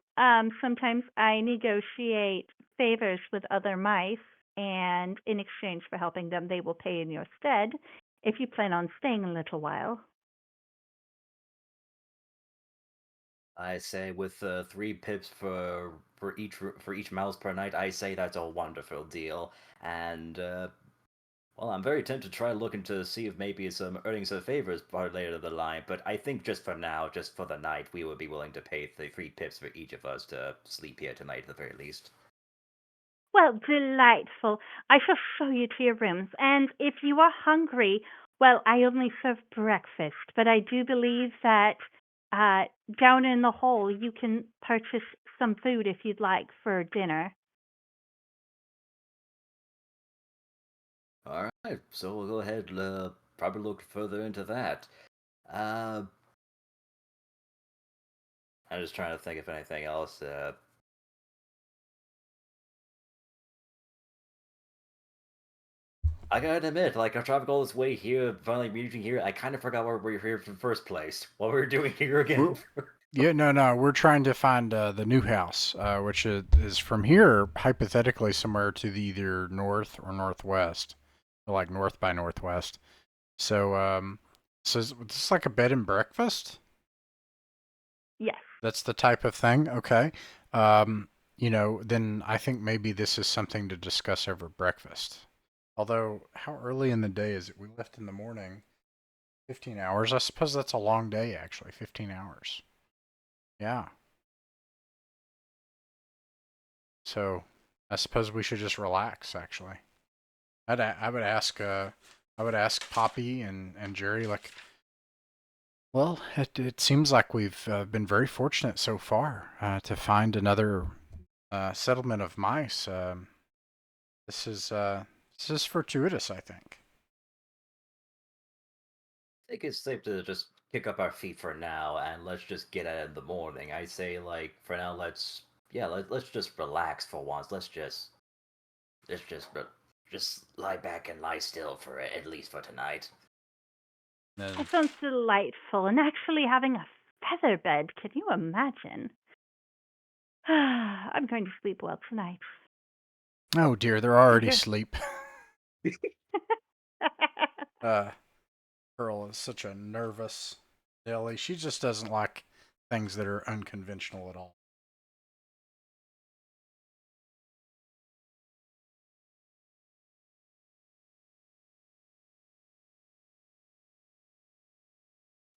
sometimes I negotiate favors with other mice, and in exchange for helping them, they will pay in your stead if you plan on staying a little while. I say with 3 pips for each mouse per night, I say that's a wonderful deal. And well, I'm very tempted to try looking to see if maybe some earnings of favors part later down the line. But I think just for now, just for the night, we would be willing to pay the 3 pips for each of us to sleep here tonight at the very least. Well, delightful. I shall show you to your rooms, and if you are hungry, well, I only serve breakfast, but I do believe that down in the hall you can purchase some food if you'd like for dinner. All right, so we'll go ahead. Probably look further into that. Uh, I'm just trying to think of anything else. I gotta admit, like, I traveled all this way here, finally meeting here. I kind of forgot why we were here in the first place. What we were doing here again. Yeah, no. We're trying to find the new house, which is from here, hypothetically, somewhere to the either north or northwest, like north by northwest. So, so is this like a bed and breakfast? Yes. That's the type of thing. Okay. Um, then I think maybe this is something to discuss over breakfast. Although, how early in the day is it? We left in the morning. 15 hours. I suppose that's a long day, actually. 15 hours. Yeah. So, I suppose we should just relax, actually. I would ask Poppy and Jerry, like, well, it seems like we've been very fortunate so far to find another settlement of mice. This is this is fortuitous, I think. I think it's safe to just kick up our feet for now and let's just get at it in the morning. I say, like, for now, let's just relax for once. Let's just lie back and lie still for at least for tonight. Then, That sounds delightful. And actually having a feather bed, can you imagine? I'm going to sleep well tonight. oh dear, they're already Sure. asleep. Pearl is such a nervous Nelly. She just doesn't like things that are unconventional at all.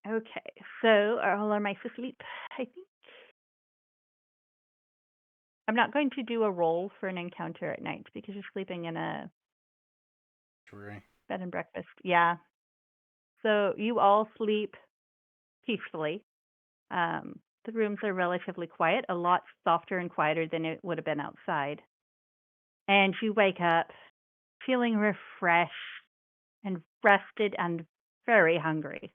Okay, so are all our mice asleep? I think. I'm not going to do a roll for an encounter at night because you're sleeping in a True. bed and breakfast. Yeah. So you all sleep peacefully. The rooms are relatively quiet, a lot softer and quieter than it would have been outside. And you wake up feeling refreshed and rested and very hungry.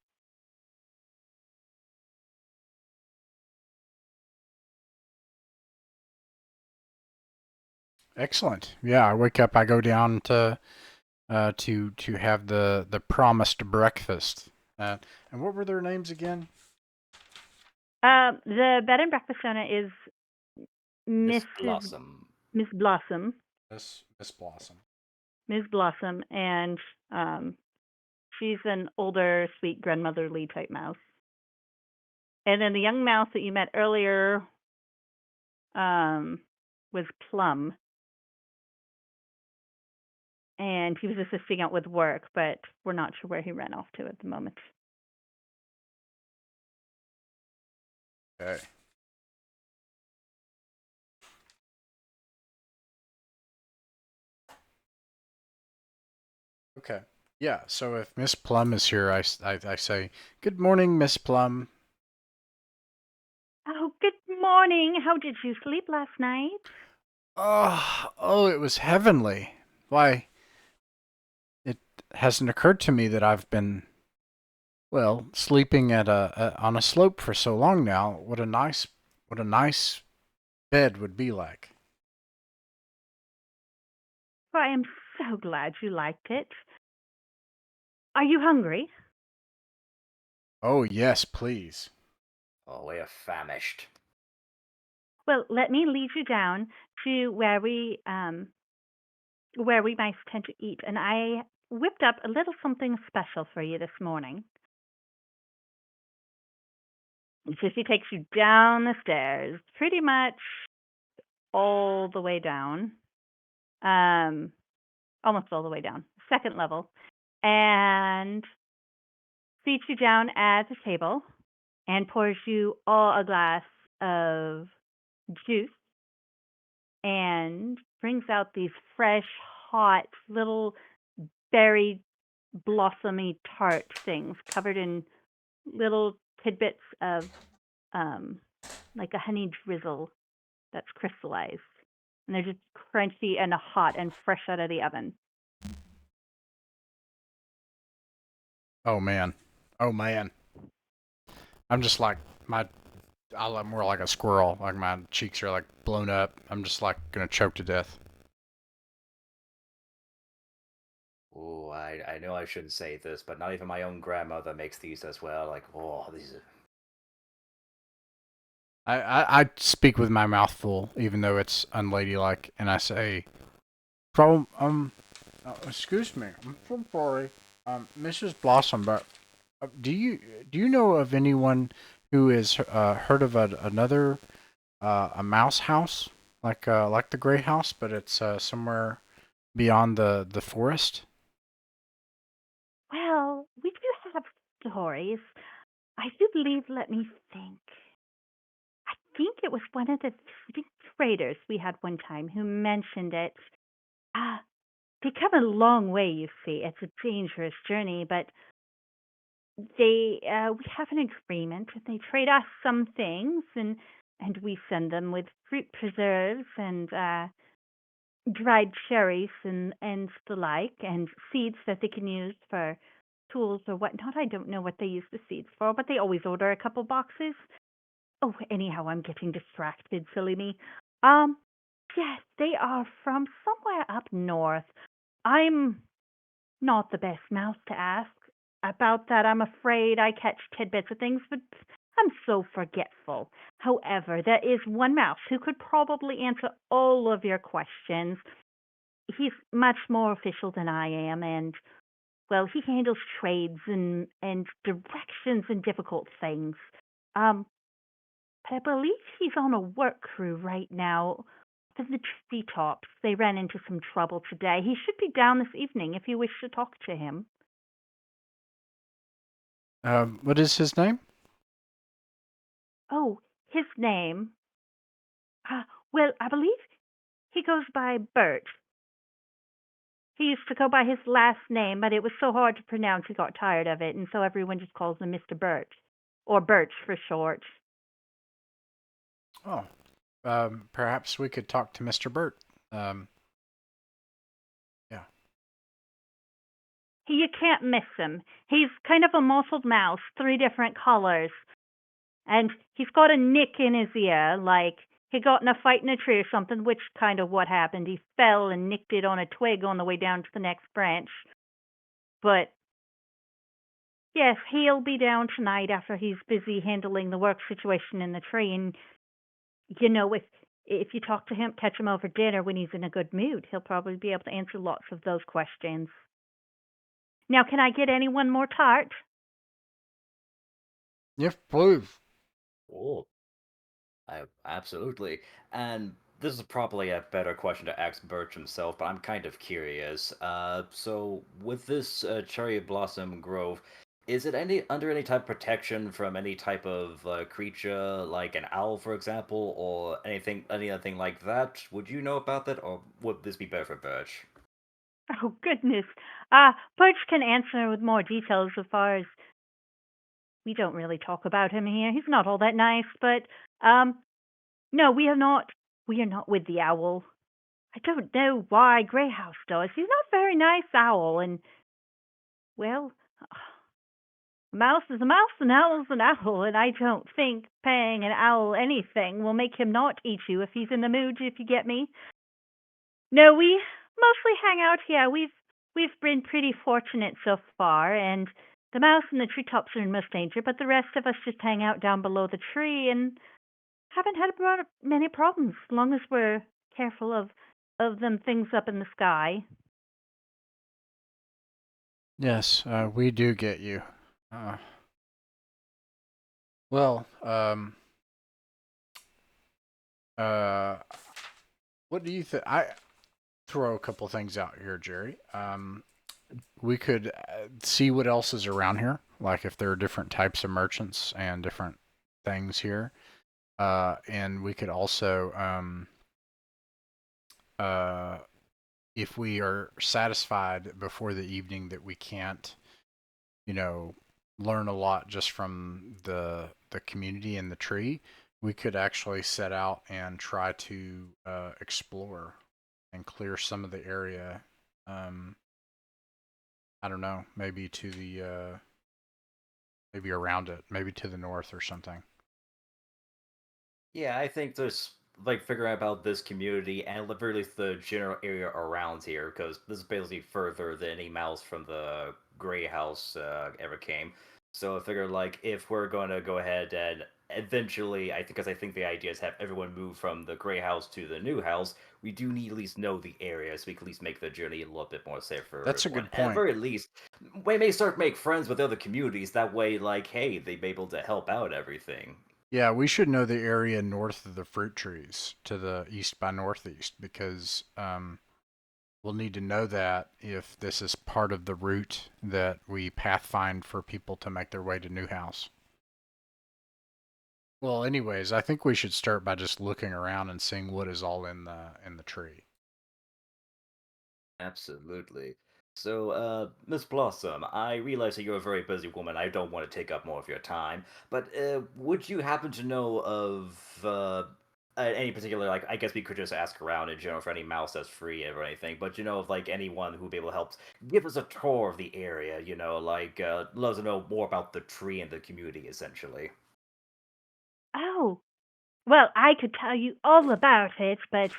Excellent. Yeah, I wake up. I go down to have the promised breakfast. And what were their names again? The bed and breakfast owner is Miss Mrs. Blossom. Miss Blossom. Miss Blossom. Ms. Blossom, and she's an older, sweet, grandmotherly type mouse. And then the young mouse that you met earlier was Plum. And he was assisting out with work, but we're not sure where he ran off to at the moment. Okay. Okay. Yeah. So if Miss Plum is here, I say, "Good morning, Miss Plum." Oh, good morning. How did you sleep last night? Oh, it was heavenly. Why, it hasn't occurred to me that I've been, well, sleeping at on a slope for so long now. What a nice bed would be like. Well, I am so glad you liked it. Are you hungry? Oh, yes, please. Oh, we are famished. Well, let me lead you down to where we mice tend to eat, and I whipped up a little something special for you this morning. So she takes you down the stairs, pretty much all the way down, almost all the way down, second level, and seats you down at the table and pours you all a glass of juice and brings out these fresh, hot, little berry blossomy tart things covered in little tidbits of like a honey drizzle that's crystallized. And they're just crunchy and hot and fresh out of the oven. Oh man. Oh man. I'm just like I look more like a squirrel. Like my cheeks are like blown up. I'm just like gonna choke to death. Ooh, I know I shouldn't say this, but not even my own grandmother makes these as well. Like, oh, these are... I speak with my mouth full, even though it's unladylike, and I say, "From excuse me, I'm so sorry, Mrs. Blossom, but do you know of anyone who has heard of another a mouse house like the Greyhouse, but it's somewhere beyond the forest. Well, we do have stories. I do believe, let me think. I think it was one of the traders we had one time who mentioned it. Ah, they come a long way, you see. It's a dangerous journey, but we have an agreement. They trade us some things, and we send them with fruit preserves and dried cherries and the like, and seeds that they can use for tools or whatnot. I don't know what they use the seeds for, but they always order a couple boxes. Oh, anyhow, I'm getting distracted, silly me. Um, yes, they are from somewhere up north. I'm not the best mouse to ask about that. I'm afraid I catch tidbits of things, but I'm so forgetful. However, there is one mouse who could probably answer all of your questions. He's much more official than I am, and well, he handles trades and directions and difficult things. Um, but I believe he's on a work crew right now for the treetops. They ran into some trouble today. He should be down this evening if you wish to talk to him. What is his name? Oh, his name. Uh, well, I believe he goes by Bert. He used to go by his last name, but it was so hard to pronounce he got tired of it, and so everyone just calls him Mr. Bert, or Birch for short. Oh, perhaps we could talk to Mr. Burt. Yeah. You can't miss him. He's kind of a mottled mouse, 3 different colors. And he's got a nick in his ear, like he got in a fight in a tree or something, which kind of what happened. He fell and nicked it on a twig on the way down to the next branch. But yes, he'll be down tonight after he's busy handling the work situation in the tree. And you know, if you talk to him, catch him over dinner when he's in a good mood, he'll probably be able to answer lots of those questions. Now, can I get anyone more tart? Yes, please. Oh, absolutely. And this is probably a better question to ask Birch himself, but I'm kind of curious. So with this cherry blossom grove, is it under any type of protection from any type of creature, like an owl, for example, or anything like that? Would you know about that, or would this be better for Birch? Oh, goodness. Birch can answer with more details as far as we don't really talk about him here. He's not all that nice, but no, we are not with the owl. I don't know why Greyhouse does. He's not a very nice owl, and well, a mouse is a mouse, an owl is an owl, and I don't think paying an owl anything will make him not eat you if he's in the mood, if you get me. No, we mostly hang out here. We've been pretty fortunate so far, and the mouse and the treetops are in most danger, but the rest of us just hang out down below the tree and haven't had many problems as long as we're careful of them things up in the sky. Yes, we do get you. Uh, well, uh, what do you think? I throw a couple things out here, Jerry. We could see what else is around here, like if there are different types of merchants and different things here. And we could also, uh, if we are satisfied before the evening that we can't, you know, learn a lot just from the community and the tree, we could actually set out and try to explore and clear some of the area. Um, I don't know, maybe to the maybe around it, maybe to the north or something. Yeah, I think there's like figuring out about this community and at the very least the general area around here, because this is basically further than any mouse from the Greyhouse ever came. So I figure like if we're going to go ahead and eventually, I think because I think the idea is have everyone move from the Greyhouse to the new house, we do need at least know the area so we can at least make the journey a little bit more safe for That's a everyone. good At the point. very least, we may start make friends with other communities. That way, like, hey, they be able to help out everything. Yeah, we should know the area north of the fruit trees to the east by northeast because we'll need to know that if this is part of the route that we pathfind for people to make their way to New House. Well, anyways, I think we should start by just looking around and seeing what is all in the tree. Absolutely. So, Miss Blossom, I realize that you're a very busy woman. I don't want to take up more of your time, but would you happen to know of any particular, like, I guess we could just ask around in general for any mouse that's free or anything, but you know of like anyone who'd be able to help give us a tour of the area, you know, like let us know more about the tree and the community, essentially. Oh, well, I could tell you all about it, but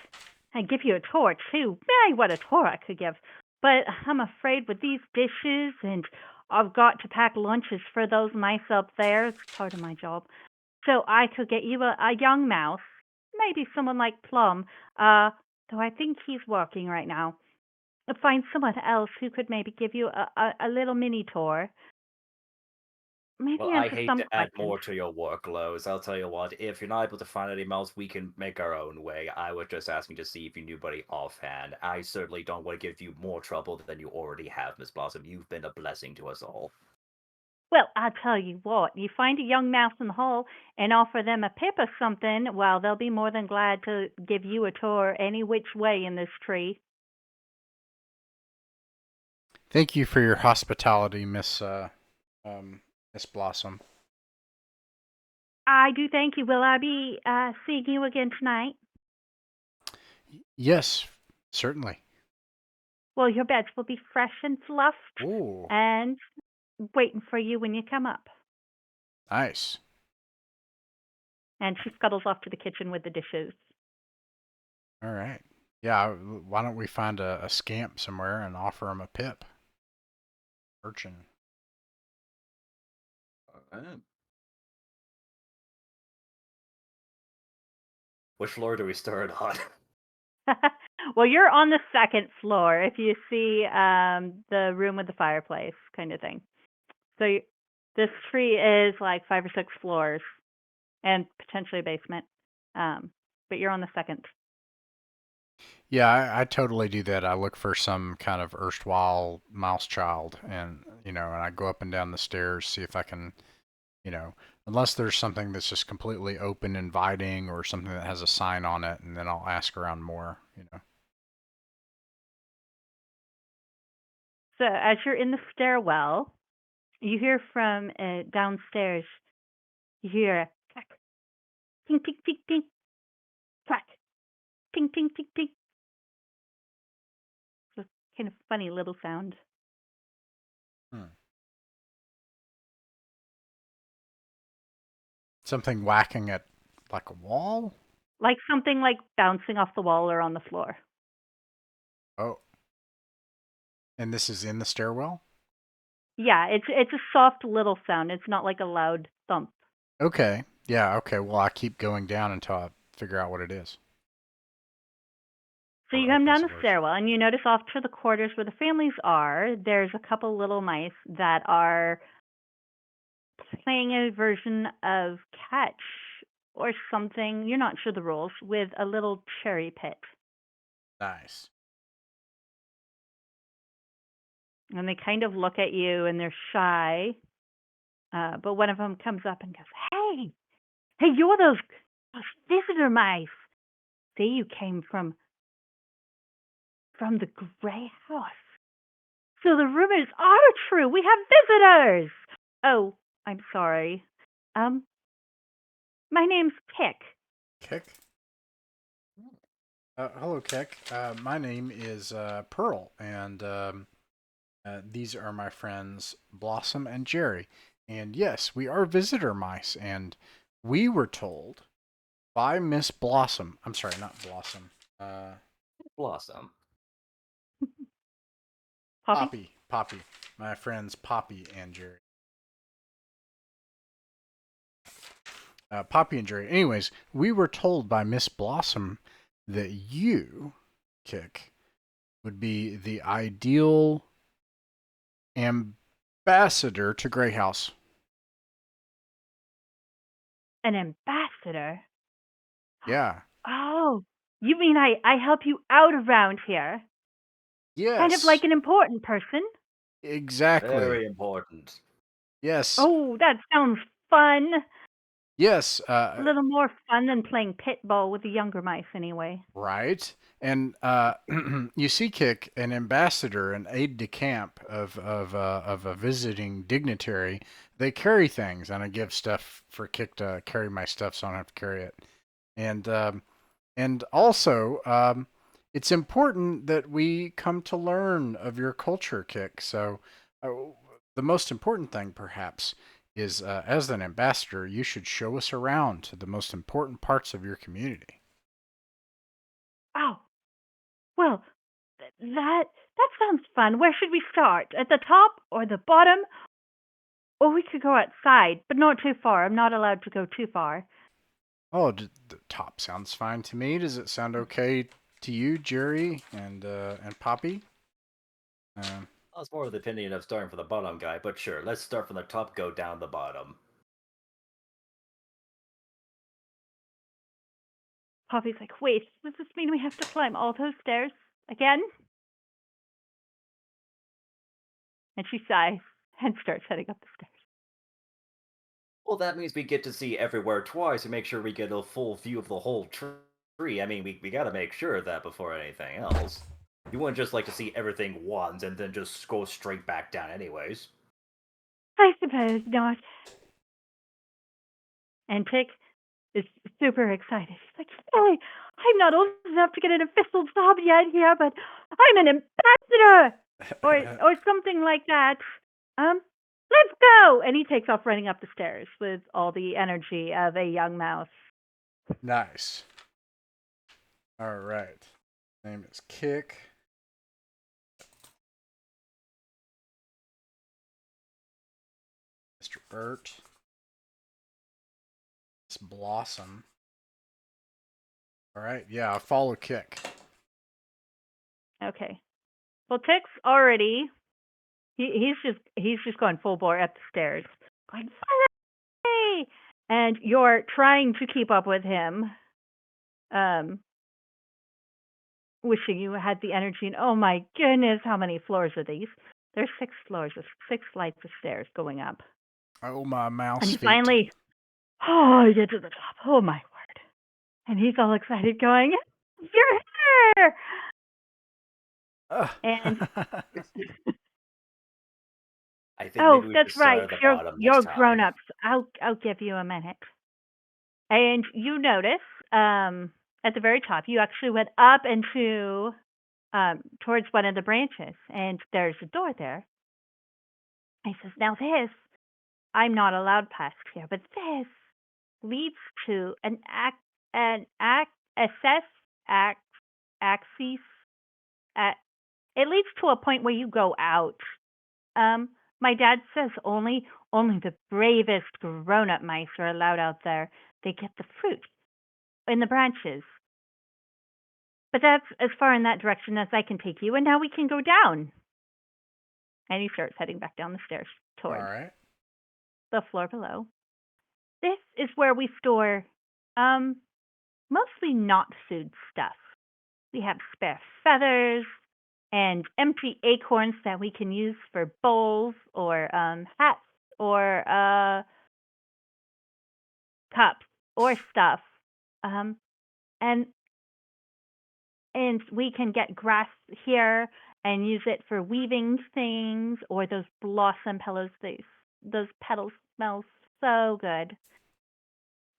I'd give you a tour too. What a tour I could give. But I'm afraid with these dishes, and I've got to pack lunches for those mice up there. It's part of my job. So I could get you a young mouse, maybe someone like Plum, though I think he's working right now. Find someone else who could maybe give you a little mini tour. Well, Maybe I answer hate some to add questions. more to your workloads. I'll tell you what, if you're not able to find any mouse, we can make our own way. I was just asking to see if you knew anybody offhand. I certainly don't want to give you more trouble than you already have, Miss Blossom. You've been a blessing to us all. Well, I tell you what, you find a young mouse in the hall and offer them a pip or something, well, they'll be more than glad to give you a tour any which way in this tree. Thank you for your hospitality, Miss Blossom. I do thank you. Will I be seeing you again tonight? Yes, certainly. Well, your beds will be fresh and fluffed Ooh, and waiting for you when you come up. nice. And she scuttles off to the kitchen with the dishes. All right. Yeah, why don't we find a scamp somewhere and offer him a pip? Urchin. Alright. Which floor do we start on? Well, you're on the second floor if you see the room with the fireplace kind of thing. So this tree is like 5 or 6 floors and potentially a basement. But you're on the second. Yeah, I totally do that. I look for some kind of erstwhile mouse child, and and I go up and down the stairs, see if I can, you know, unless there's something that's just completely open, inviting, or something that has a sign on it, and then I'll ask around more. So as you're in the stairwell, you hear from downstairs, you hear a clack, ting, ting, ting, ting, clack, ting, ting, ting, ting. It's a kind of funny little sound. Hmm. Something whacking at like a wall? Like something like bouncing off the wall or on the floor. Oh, and this is in the stairwell? Yeah, it's a soft little sound. It's not like a loud thump. Okay. Yeah, okay. Well, I keep going down until I figure out what it is. So you Or come opens down the the doors. stairwell and you notice off to the quarters where the families are, there's a couple little mice that are playing a version of catch or something. You're not sure the rules with a little cherry pit. Nice. And they kind of look at you and they're shy. But one of them comes up and goes, hey, you're those visitor mice. See, you came from the Greyhouse. So the rumors are true. We have visitors. Oh, I'm sorry. Um, my name's Kick. Kick? Hello, Kick. My name is Pearl, and these are my friends Blossom and Jerry. And yes, we are visitor mice, and we were told by Miss Blossom. I'm sorry, not Blossom. Uh, Blossom. Poppy? Poppy. My friends Poppy and Jerry. Poppy and Jerry. Anyways, we were told by Miss Blossom that you, Kick, would be the ideal ambassador to Greyhouse. An ambassador? Yeah. Oh, you mean I help you out around here? Kind of like Yes. an important person? Exactly. Very important. Yes. Oh, that sounds fun. Yes. A little more fun than playing pitball with the younger mice, anyway. Right. And you see, Kick, an ambassador, an aide de camp of a visiting dignitary. They carry things, and I give stuff for Kick to carry my stuff, so I don't have to carry it. And also, it's important that we come to learn of your culture, Kick. So, uh, the most important thing, perhaps, is as an ambassador, you should show us around to the most important parts of your community. Oh, well, that sounds fun. Where should we start? At the top or the bottom? Or we could go outside, but not too far. I'm not allowed to go too far. Oh, the top sounds fine to me. Does it sound okay to you, Jerry and Poppy? Um, I was more of the opinion of starting from the bottom guy, but sure, let's start from the top, go down the bottom. Poppy's like, wait, does this mean we have to climb all those stairs again? And she sighs and starts heading up the stairs. Well, that means we get to see everywhere twice and make sure we get a full view of the whole tree. I mean, we gotta make sure of that before anything else. You wouldn't just like to see everything once and then just go straight back down anyways. I suppose not. And Tick is super excited. She's like, hey, I'm not old enough to get an official job yet here, but I'm an ambassador! Or something like that. Let's go! And he takes off running up the stairs with all the energy of a young mouse. nice. All right. Name is Kick. Mr. Burt. It's Blossom. All right. Yeah, I'll follow Kick. Okay. Well, Tick's already he's just going full bore up the stairs, going hey! And you're trying to keep up with him, wishing you had the energy. And oh my goodness, how many floors are these? There's 6 floors, 6 flights of stairs going up. Oh, my mouse And you feet. finally, you get to the top. Oh my word! And he's all excited, going, "You're here!" And I think maybe we that's should start right. at the bottom You're next time. grown-ups. I'll give you a minute. And you notice, at the very top, you actually went up into towards one of the branches, and there's a door there. And he says, "Now this, I'm not allowed past here, but this leads to axis. It leads to a point where you go out. My dad says only the bravest grown-up mice are allowed out there. They get the fruit in the branches. But that's as far in that direction as I can take you, and now we can go down." And he starts heading back down the stairs All towards right. the floor below. This is where we store mostly not food stuff. We have spare feathers and empty acorns that we can use for bowls or hats or cups or stuff. And we can get grass here and use it for weaving things, or those blossom petals. Those petals smell so good.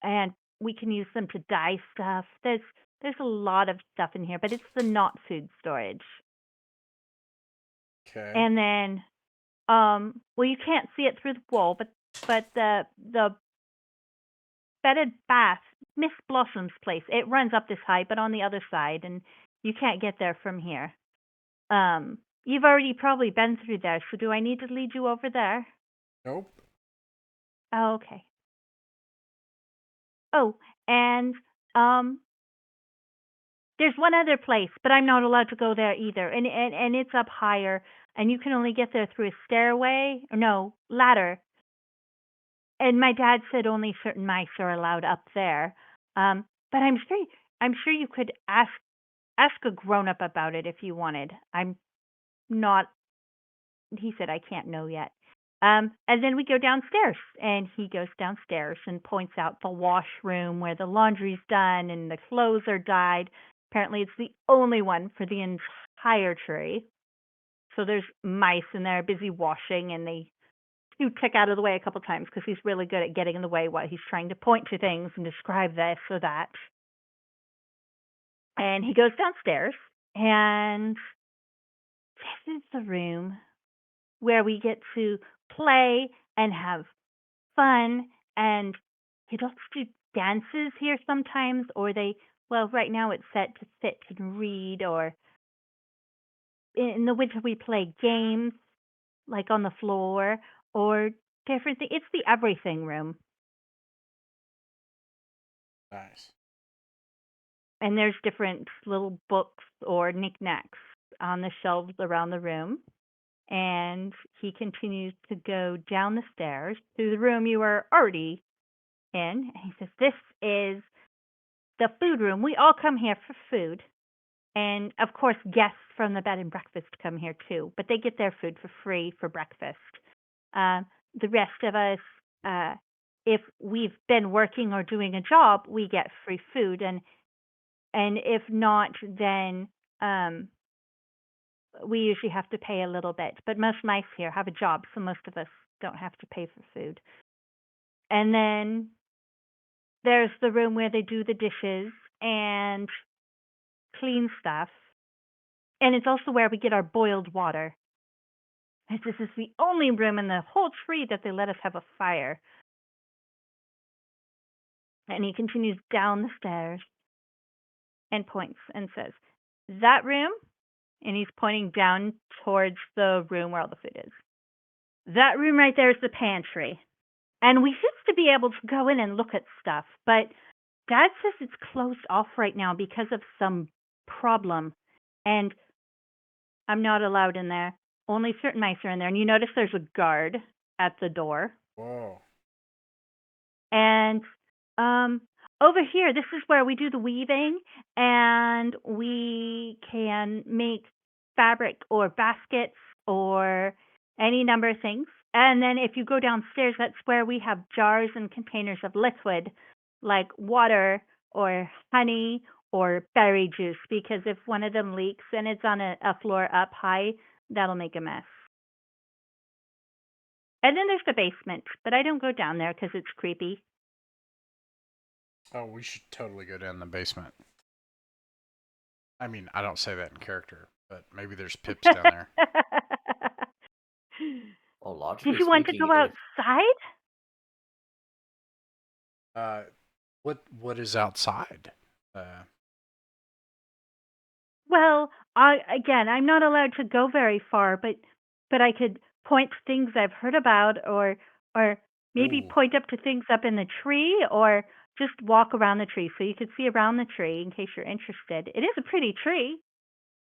And we can use them to dye stuff. There's a lot of stuff in here, but it's the not food storage. Okay. And then, well, you can't see it through the wall, but the bedded bath, Miss Blossom's place, it runs up this high, but on the other side, and you can't get there from here. You've already probably been through there, so do I need to lead you over there? Nope. Oh, okay. Oh, and there's one other place, but I'm not allowed to go there either. And it's up higher, and you can only get there through a stairway. Or no, ladder. And my dad said only certain mice are allowed up there. But I'm sure you could ask a grown up about it if you wanted. I'm not. He said I can't know yet. And then we go downstairs, and he goes downstairs and points out the washroom where the laundry's done and the clothes are dyed. Apparently, it's the only one for the entire tree. So there's mice in there busy washing, and they do tick out of the way a couple times because he's really good at getting in the way while he's trying to point to things and describe this or that. And he goes downstairs, and this is the room where we get to play and have fun. And he'd also do dances here sometimes, or well, right now it's set to sit and read, or in the winter we play games like on the floor or different things. It's the everything room. Nice. And there's different little books or knickknacks on the shelves around the room. And he continues to go down the stairs to the room you were already in. And he says, "This is the food room. We all come here for food. And of course, guests from the bed and breakfast come here too, but they get their food for free for breakfast. The rest of us, if we've been working or doing a job, we get free food. And if not, then we usually have to pay a little bit. But most mice here have a job, so most of us don't have to pay for food. And then there's the room where they do the dishes and clean stuff. And it's also where we get our boiled water. And this is the only room in the whole tree that they let us have a fire." And he continues down the stairs and points and says, "That room," and he's pointing down towards the room where all the food is. "That room right there is the pantry. And we used to be able to go in and look at stuff, but Dad says it's closed off right now because of some problem. And I'm not allowed in there. Only certain mice are in there. And you notice there's a guard at the door. Whoa. And over here, this is where we do the weaving, and we can make fabric or baskets or any number of things. And then if you go downstairs, that's where we have jars and containers of liquid like water or honey or berry juice, because if one of them leaks and it's on a floor up high, that'll make a mess. And then there's the basement, but I don't go down there because it's creepy. Oh, we should totally go down the basement. I mean, I don't say that in character, but maybe there's pips down there. Well, logically Did you want to speaking, go outside? What is outside? Well, I'm not allowed to go very far, but I could point to things I've heard about, or maybe Ooh. point up to things up in the tree, or just walk around the tree so you could see around the tree in case you're interested. It is a pretty tree.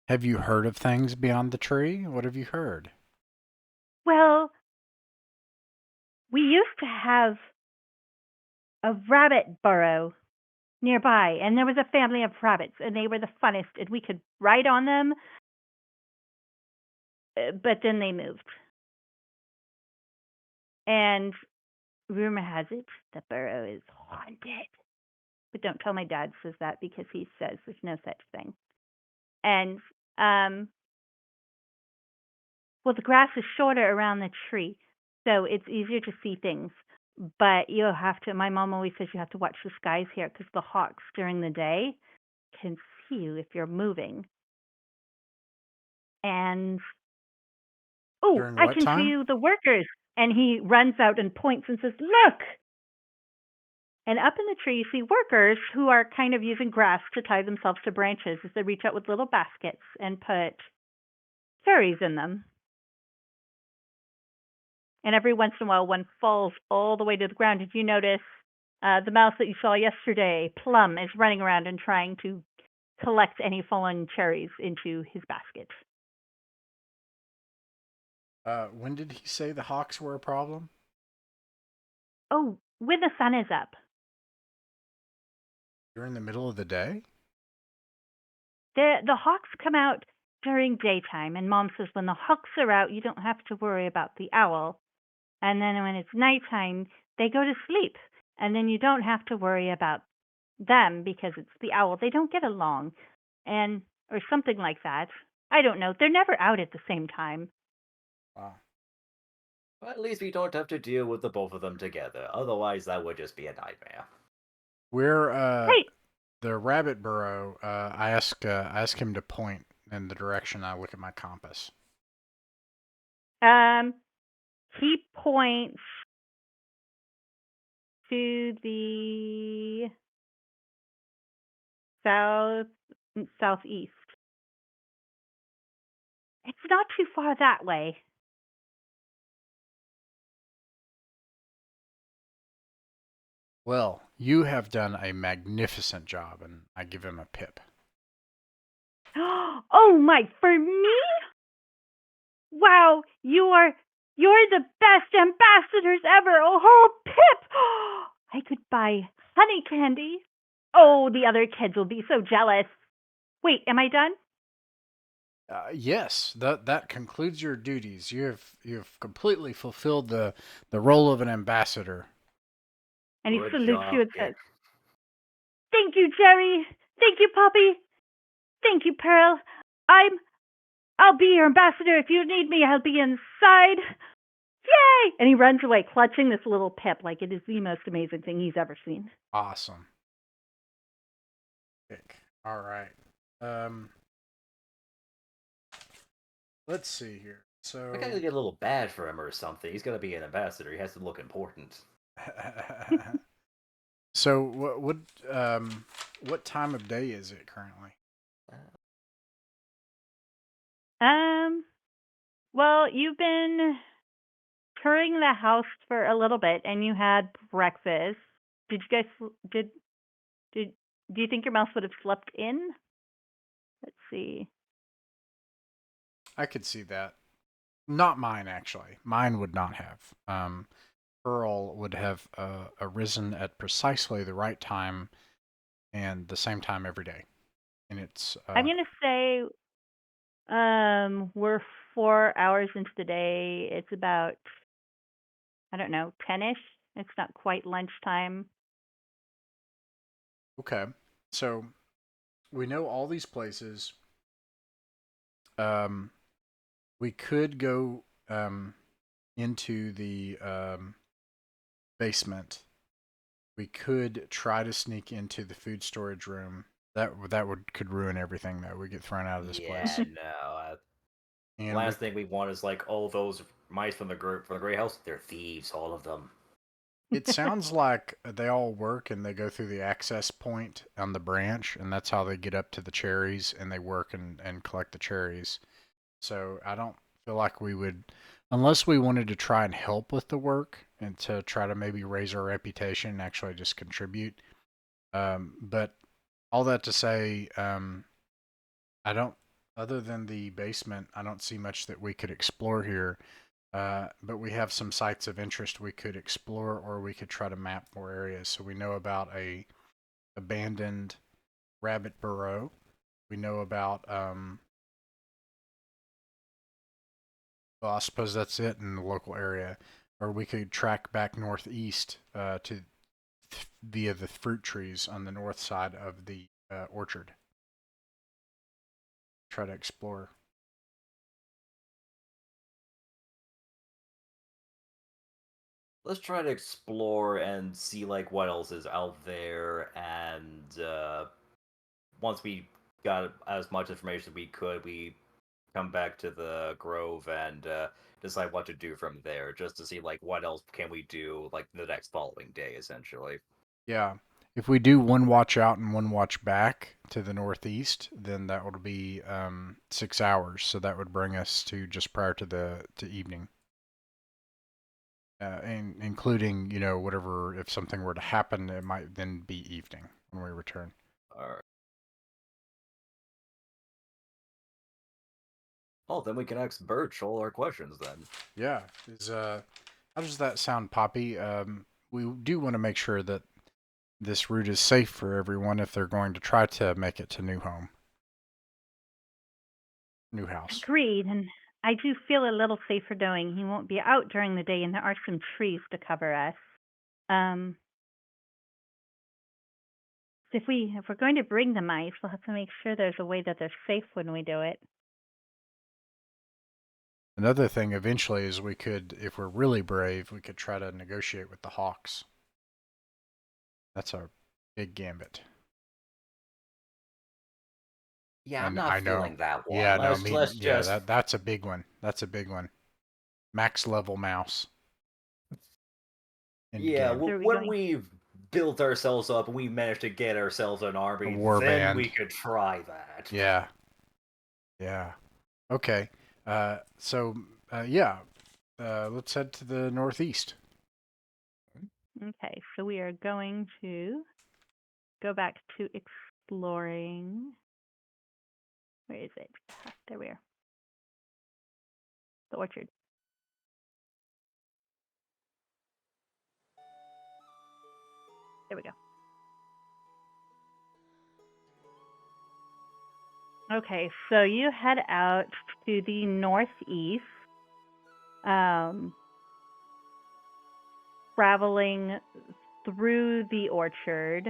Have you heard of things beyond the tree? What have you heard? Well, we used to have a rabbit burrow nearby, and there was a family of rabbits, and they were the funnest, and we could ride on them, but then they moved. And rumor has it the burrow is haunted. But don't tell my dad says that, because he says there's no such thing. And well, the grass is shorter around the tree, so it's easier to see things. But you'll have to. My mom always says you have to watch the skies here, because the hawks during the day can see you if you're moving. And During I what can time? see you the workers. And he runs out and points and says, "Look!" And up in the tree, you see workers who are kind of using grass to tie themselves to branches as they reach out with little baskets and put cherries in them. And every once in a while, one falls all the way to the ground. Did you notice the mouse that you saw yesterday, Plum, is running around and trying to collect any fallen cherries into his basket? When did he say the hawks were a problem? Oh, when the sun is up. During the middle of the day? The hawks come out during daytime, and Mom says when the hawks are out, you don't have to worry about the owl. And then when it's nighttime, they go to sleep, and then you don't have to worry about them because it's the owl. They don't get along, and or something like that. I don't know. They're never out at the same time. Wow. But at least we don't have to deal with the both of them together. Otherwise, that would just be a nightmare. Where Hey, the rabbit burrow, I ask him to point in the direction I look at my compass. he points to the southeast. It's not too far that way. Well, you have done a magnificent job, and I give him a pip. Oh my, for me? Wow, you're the best ambassadors ever. Oh, Pip! I could buy honey candy. Oh, the other kids will be so jealous. Wait, am I done? Yes, that concludes your duties. You've completely fulfilled the role of an ambassador. And he Good salutes job, you and kid. says, "Thank you, Jerry. Thank you, Poppy. Thank you, Pearl. I'll be your ambassador. If you need me, I'll be inside. Yay!" And he runs away, clutching this little Pip like it is the most amazing thing he's ever seen. Awesome. All right. Let's see here. So I gotta get a little badge for him or something. He's gotta be an ambassador. He has to look important. So what time of day is it currently? Well, you've been touring the house for a little bit, and you had breakfast. Did you guys did do you think your mouse would have slept in? Let's see. I could see that. Not mine, actually. Mine would not have. Pearl would have arisen at precisely the right time and the same time every day. And it's I'm gonna say we're 4 hours into the day. It's about, I don't know, 10ish. It's not quite lunchtime. okay. So we know all these places. We could go into the basement. We could try to sneak into the food storage room. That could ruin everything though. We get thrown out of this place. No. And Last thing we want is like all those mice from the Greyhouse. They're thieves, all of them. it sounds like they all work and they go through the access point on the branch, and that's how they get up to the cherries, and they work and collect the cherries. So I don't feel like we would, unless we wanted to try and help with the work and to try to maybe raise our reputation and actually just contribute. But all that to say, I don't, other than the basement, I don't see much that we could explore here. But we have some sites of interest we could explore, or we could try to map more areas. So we know about a abandoned rabbit burrow. We know about well, I suppose that's it in the local area. Or we could track back northeast to via the fruit trees on the north side of the orchard. Try to explore. Let's try to explore and see like what else is out there, and once we got as much information as we could, we come back to the grove and decide what to do from there, just to see like what else can we do like the next following day, essentially. Yeah. If we do one watch out and one watch back to the northeast, then that would be 6 hours. So that would bring us to just prior to the evening. And including, whatever, if something were to happen, it might then be evening when we return. All right. Oh, then we can ask Birch all our questions then. Yeah. How does that sound, Poppy? we do want to make sure that this route is safe for everyone if they're going to try to make it to new house. Agreed, and I do feel a little safer knowing he won't be out during the day and there are some trees to cover us. If we're going to bring the mice, we'll have to make sure there's a way that they're safe when we do it. Another thing eventually is we could, if we're really brave, we could try to negotiate with the hawks. That's our big gambit. Yeah, I'm not feeling that one. Yeah, Let's just... that's a big one. That's a big one. Max level mouse. Yeah, when we've built ourselves up and we managed to get ourselves an army, then we could try that. Yeah. Yeah. Okay. Let's head to the northeast. Okay, so we are going to go back to exploring. Where is it? There we are. The orchard. There we go. Okay, so you head out to the northeast, traveling through the orchard.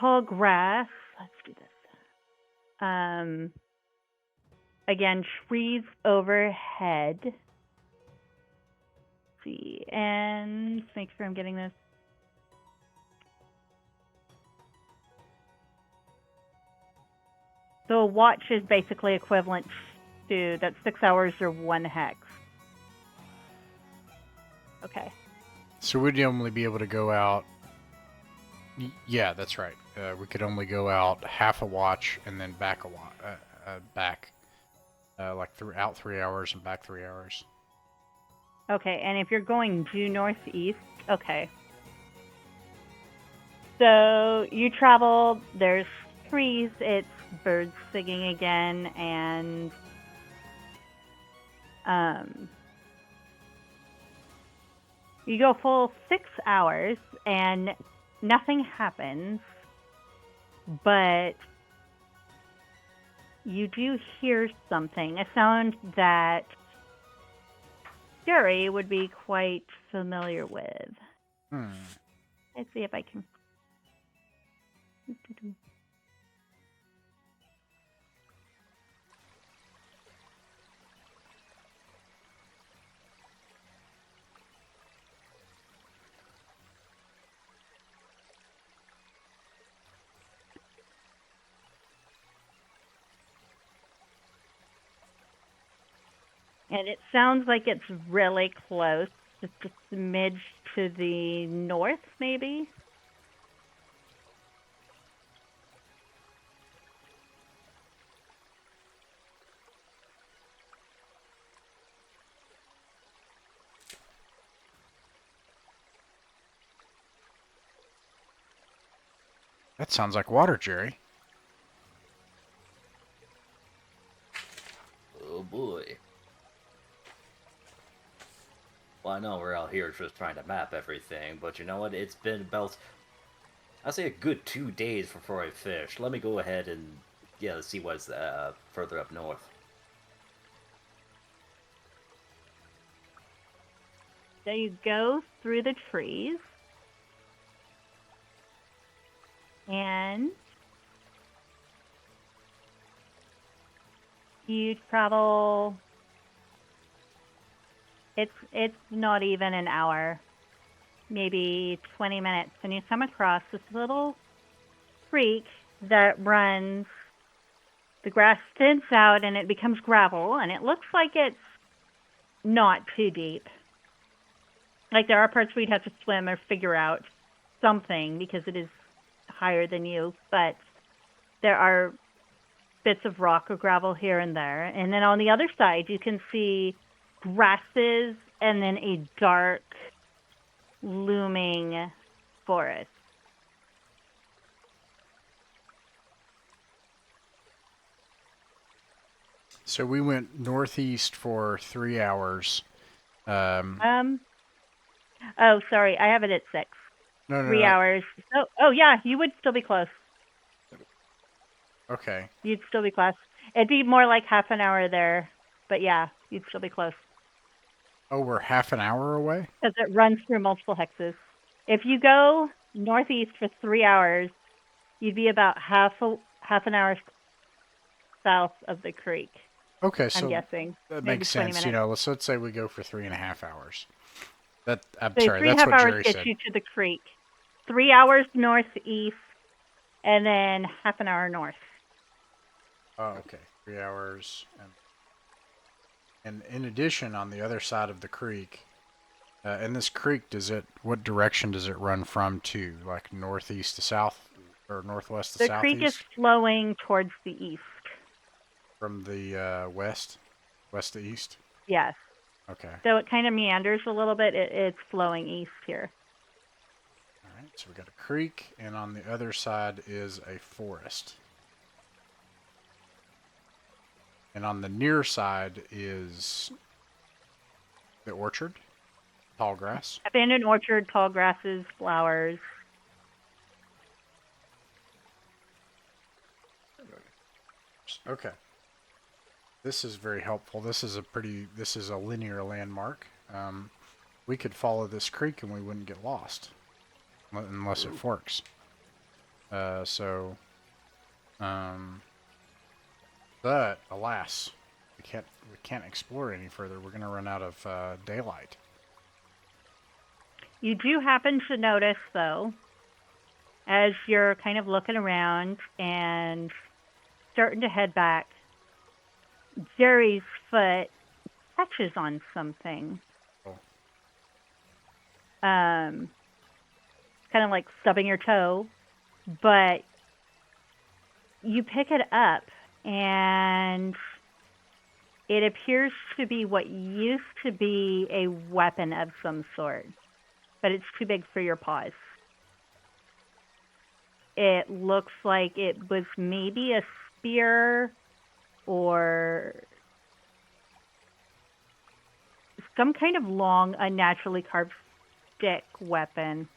Tall grass. Let's do this. Again, trees overhead. Let's see, and let's make sure I'm getting this. So a watch is basically equivalent to, that's 6 hours or 1 hex. Okay. So we'd only be able to go out. Yeah, that's right. We could only go out half a watch and then back out 3 hours and back 3 hours. Okay, and if you're going due northeast, okay. So you travel, there's trees, it's birds singing again, and you go full 6 hours and nothing happens, but you do hear something, a sound that Jerry would be quite familiar with. Let's see if I can. And it sounds like it's really close, just a smidge to the north, maybe? That sounds like water, Jerry. Oh boy. Well, I know we're out here just trying to map everything, but you know what? It's been about, I'd say, a good 2 days before I fished. Let me go ahead and, see what's further up north. So you go through the trees, and you travel. It's not even an hour, maybe 20 minutes, and you come across this little creek that runs. The grass thins out and it becomes gravel, and it looks like it's not too deep. Like, there are parts where you'd have to swim or figure out something because it is higher than you, but there are bits of rock or gravel here and there. And then on the other side, you can see grasses and then a dark, looming forest. So we went northeast for 3 hours, Um. Oh, sorry. I have it at 6. No, no, 3 no. hours. Oh, yeah. You would still be close. Okay. You'd still be close. It'd be more like half an hour there, but yeah, you'd still be close Oh, we're half an hour away? because it runs through multiple hexes. If you go northeast for 3 hours, you'd be about half an hour south of the creek. Okay, I'm so guessing that maybe makes 20 sense. minutes. Let's say we go for 3.5 hours. I'm So sorry, three and a that's half what hours Jerry gets said. you to the creek. 3 hours northeast, and then half an hour north. Oh, okay. 3 hours. And in addition, on the other side of the creek, and this creek, what direction does it run from to? Like northeast to south or northwest to The creek is southeast? flowing towards the east. From the west to east? Yes. Okay. So it kind of meanders a little bit. It's flowing east here. All right. So we got a creek, and on the other side is a forest. And on the near side is the orchard, tall grass. Abandoned orchard, tall grasses, flowers. Okay. This is very helpful. This is a linear landmark. We could follow this creek and we wouldn't get lost unless it forks. So, but alas, we can't explore any further. We're gonna run out of daylight. You do happen to notice, though, as you're kind of looking around and starting to head back, Jerry's foot touches on something. Oh. Kind of like stubbing your toe, but you pick it up and it appears to be what used to be a weapon of some sort, but it's too big for your paws. It looks like it was maybe a spear or some kind of long, unnaturally carved stick weapon.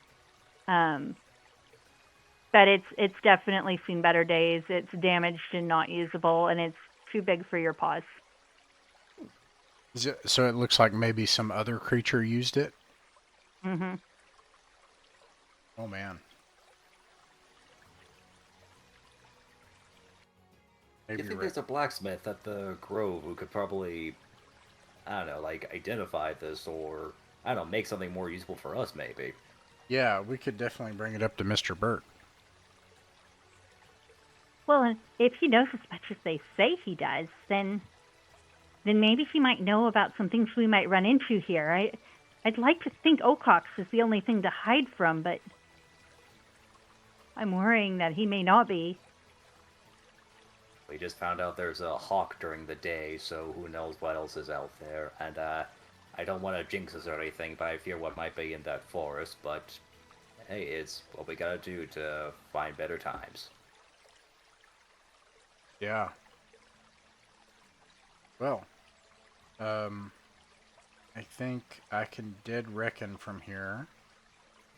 But it's definitely seen better days. It's damaged and not usable, and it's too big for your paws. So it looks like maybe some other creature used it? Mhm. Oh, man. I think there's a blacksmith at the Grove who could probably, I don't know, like identify this or, I don't know, make something more useful for us maybe. Yeah, we could definitely bring it up to Mr. Burt. Well, if he knows as much as they say he does, then maybe he might know about some things we might run into here. I'd like to think Ocox is the only thing to hide from, but I'm worrying that he may not be. We just found out there's a hawk during the day, so who knows what else is out there. And I don't want to jinx us or anything, but I fear what might be in that forest. But hey, it's what we gotta do to find better times. Yeah. Well, I think I can dead reckon from here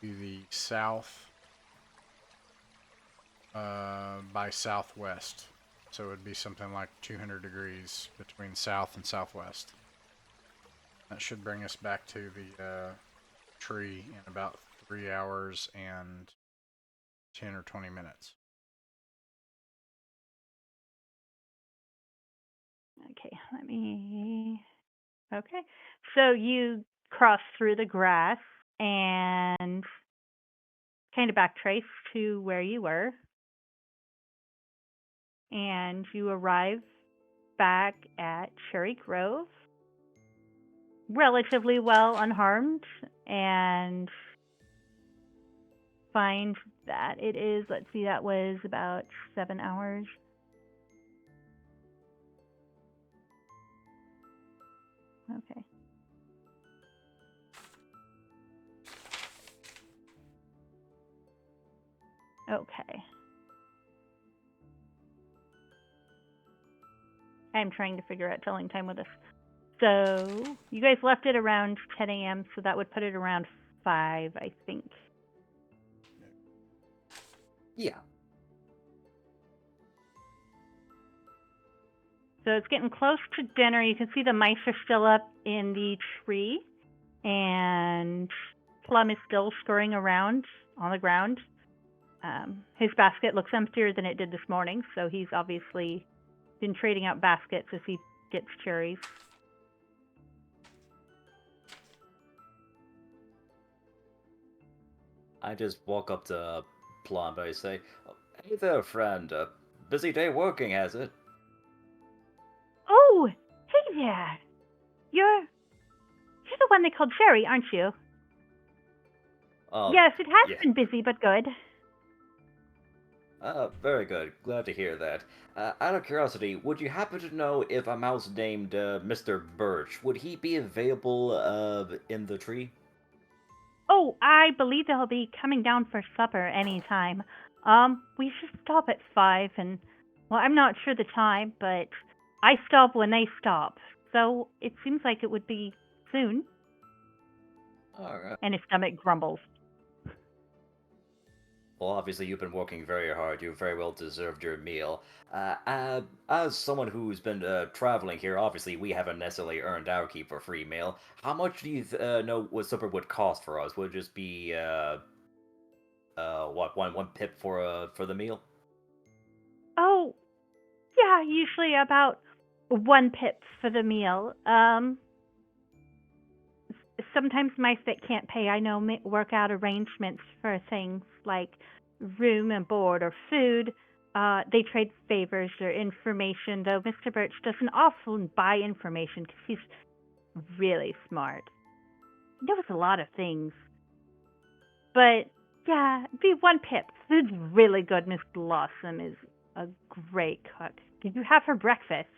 to the south by southwest. So it would be something like 200 degrees between south and southwest. That should bring us back to the tree in about 3 hours and 10 or 20 minutes. Okay, Okay, so you cross through the grass and kind of backtrace to where you were, and you arrive back at Cherry Grove, relatively well unharmed, and find that it is, let's see, that was about 7 hours. Okay. Okay. I'm trying to figure out telling time with this. So you guys left it around 10 a.m., so that would put it around 5, I think. Yeah. So it's getting close to dinner. You can see the mice are still up in the tree, and Plum is still scurrying around on the ground. His basket looks emptier than it did this morning, so he's obviously been trading out baskets as he gets cherries. I just walk up to Plum and I say, "Hey there, friend. Busy day working, has it?" Oh, hey there. You're the one they called Jerry, aren't you? Yes, it has yeah. been busy, but good. Very good. Glad to hear that. Out of curiosity, would you happen to know if a mouse named Mr. Birch, would he be available in the tree? Oh, I believe they'll be coming down for supper anytime. We should stop at 5, and, well, I'm not sure the time, but I stop when they stop. So it seems like it would be soon. Alright. And his stomach grumbles. Well, obviously you've been working very hard. You very well deserved your meal. As someone who's been traveling here, obviously we haven't necessarily earned our keep for free meal. How much do you know what supper would cost for us? Would it just be what one pip for the meal? Oh, yeah, usually about 1 pip for the meal. Sometimes mice that can't pay, I know, work out arrangements for things like room and board or food. They trade favors or information, though Mr. Birch doesn't often buy information because he's really smart. He knows a lot of things. But, yeah, it'd be 1 pip. Food's really good. Miss Blossom is a great cook. Did you have her breakfast?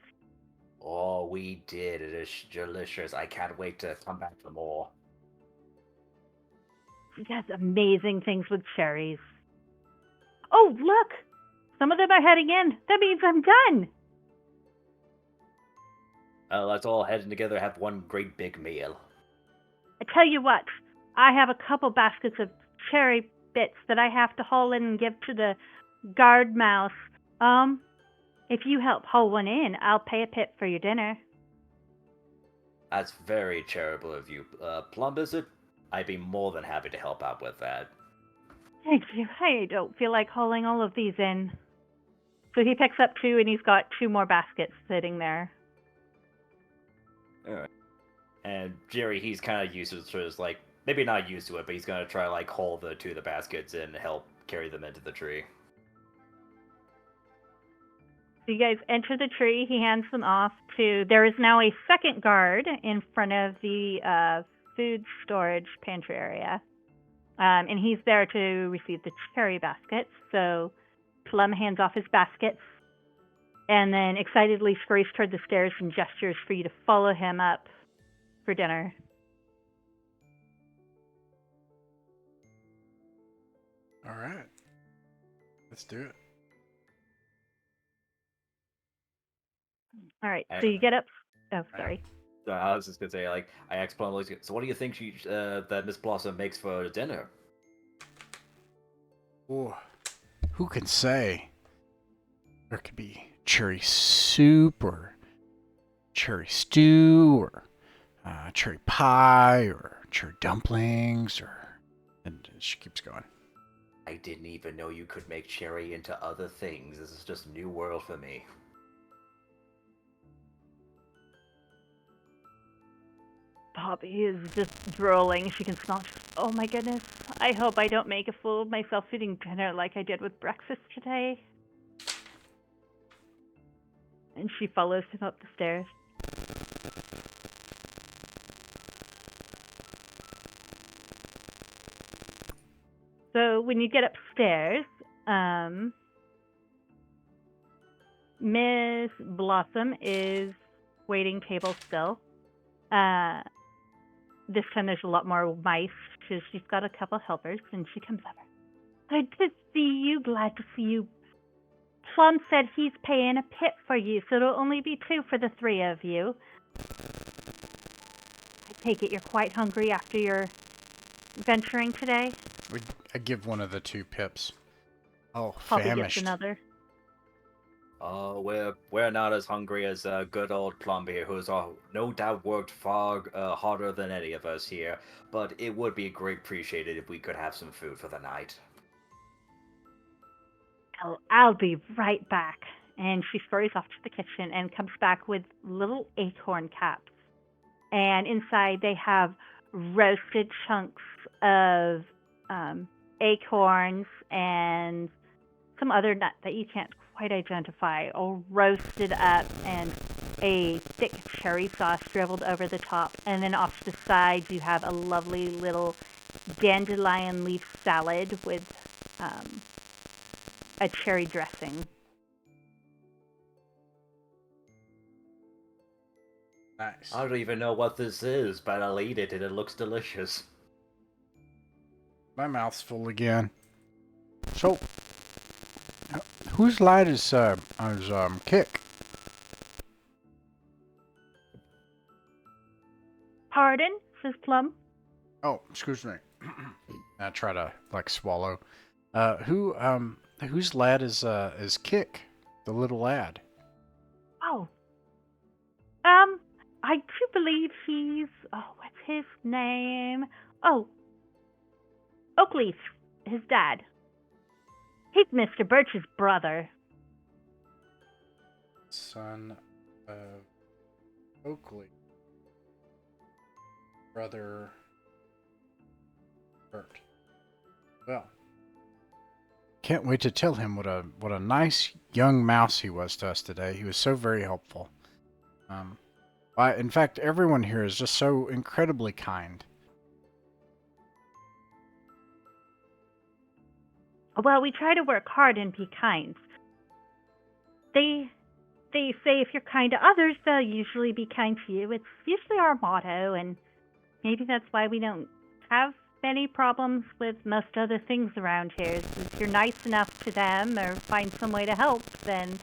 Oh, we did. It is delicious. I can't wait to come back for more. She does amazing things with cherries. Oh, look! Some of them are heading in. That means I'm done. Let's all head in together, have one great big meal. I tell you what, I have a couple baskets of cherry bits that I have to haul in and give to the guard mouse. If you help haul one in, I'll pay a pip for your dinner. That's very charitable of you. Plum, is it? I'd be more than happy to help out with that. Thank you. I don't feel like hauling all of these in. So he picks up 2, and he's got 2 more baskets sitting there. Alright. And Jerry, he's kind of used to sort of like, maybe not used to it, but he's gonna try like haul the 2 of the baskets and help carry them into the tree. So you guys enter the tree. He hands them off to. There is now a second guard in front of the food storage pantry area. And he's there to receive the cherry baskets. So Plum hands off his baskets and then excitedly scurries toward the stairs and gestures for you to follow him up for dinner. All right. Let's do it. All right, so you get up. Oh, sorry. I was just gonna say, like, I asked Plum, like, so what do you think that Miss Blossom makes for dinner? Ooh, who can say? There could be cherry soup or cherry stew or cherry pie or cherry dumplings and she keeps going. I didn't even know you could make cherry into other things. This is just a new world for me. Poppy is just drooling. She can smell. Oh my goodness. I hope I don't make a fool of myself eating dinner like I did with breakfast today. And she follows him up the stairs. So when you get upstairs, Miss Blossom is waiting table still. This time there's a lot more mice because she's got a couple helpers, and she comes over. Good to see you. Glad to see you. Plum said he's paying a pip for you, so it'll only be 2 for the 3 of you. take it you're quite hungry after your venturing today? I give one of the two pips. Oh, Poppy gets famished. another. Oh, we're not as hungry as good old Plum here, who's no doubt worked far harder than any of us here. But it would be great appreciated if we could have some food for the night. I'll be right back. And she scurries off to the kitchen and comes back with little acorn caps. And inside they have roasted chunks of acorns and some other nut that you can't quite identify, all roasted up, and a thick cherry sauce dribbled over the top. And then off to the sides you have a lovely little dandelion leaf salad with a cherry dressing. Nice. I don't even know what this is, but I'll eat it and it looks delicious. My mouth's full again. So, whose lad is Kick? Pardon, says Plum. Oh, excuse me. I try to swallow. Whose lad is Kick? The little lad. Oh. I do believe he's what's his name? Oh. Oakleaf, his dad. He's Mr. Birch's brother. Son of Oakley. Brother Bert. Well, can't wait to tell him what a nice young mouse he was to us today. He was so very helpful. In fact, everyone here is just so incredibly kind. Well, we try to work hard and be kind. They say if you're kind to others, they'll usually be kind to you. It's usually our motto, and maybe that's why we don't have many problems with most other things around here. If you're nice enough to them or find some way to help, then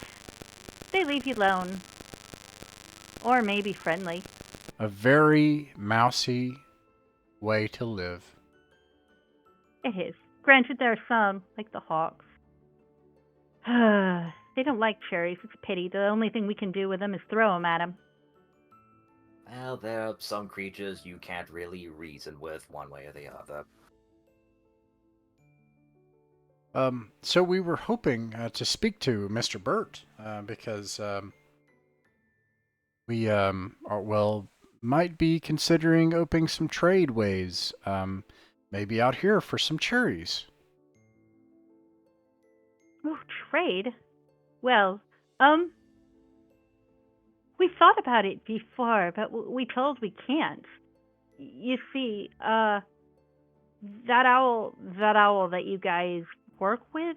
they leave you alone. Or maybe friendly. A very mousy way to live. It is. Granted, there are some, like the hawks. They don't like cherries. It's a pity. The only thing we can do with them is throw them at them. Well, there are some creatures you can't really reason with one way or the other. So we were hoping to speak to Mr. Burt, because we might be considering opening some trade ways, maybe out here for some cherries. Oh, trade? Well, we thought about it before, but we told we can't. You see, that owl that you guys work with,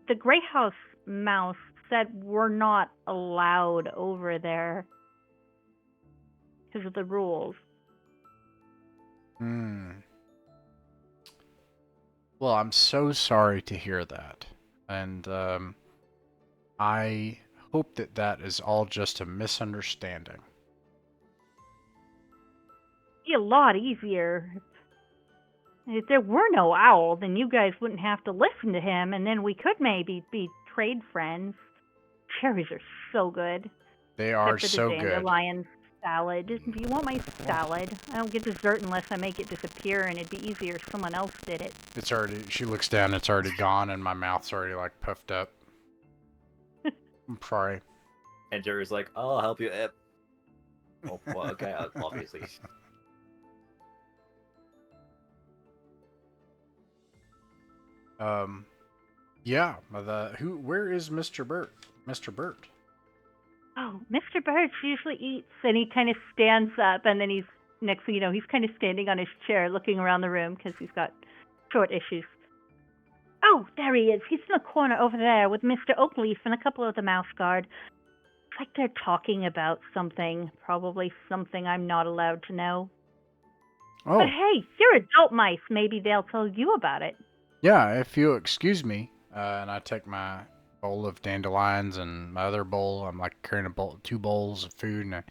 the Greyhouse mouse said we're not allowed over there because of the rules. Well, I'm so sorry to hear that. And I hope that is all just a misunderstanding. It'd be a lot easier. If there were no owl, then you guys wouldn't have to listen to him, and then we could maybe be trade friends. Cherries are so good. They are Except for so the good. dandelion salad. Do you want my salad? I don't get dessert unless I make it disappear, and it'd be easier if someone else did it. It's already, she looks down, it's already gone, and my mouth's already puffed up. I'm sorry. And Jerry's like, oh, I'll help you. Oh, well, okay, obviously. Yeah, where is Mr. Burt? Mr. Burt? Oh, Mr. Birch usually eats, and he kind of stands up, and then next thing you know, he's kind of standing on his chair looking around the room because he's got short issues. Oh, there he is. He's in the corner over there with Mr. Oakleaf and a couple of the mouse guard. It's like they're talking about something, probably something I'm not allowed to know. Oh. But hey, you're adult mice. Maybe they'll tell you about it. Yeah, if you'll excuse me, and I take my bowl of dandelions and my other bowl. I'm carrying two bowls of food, and I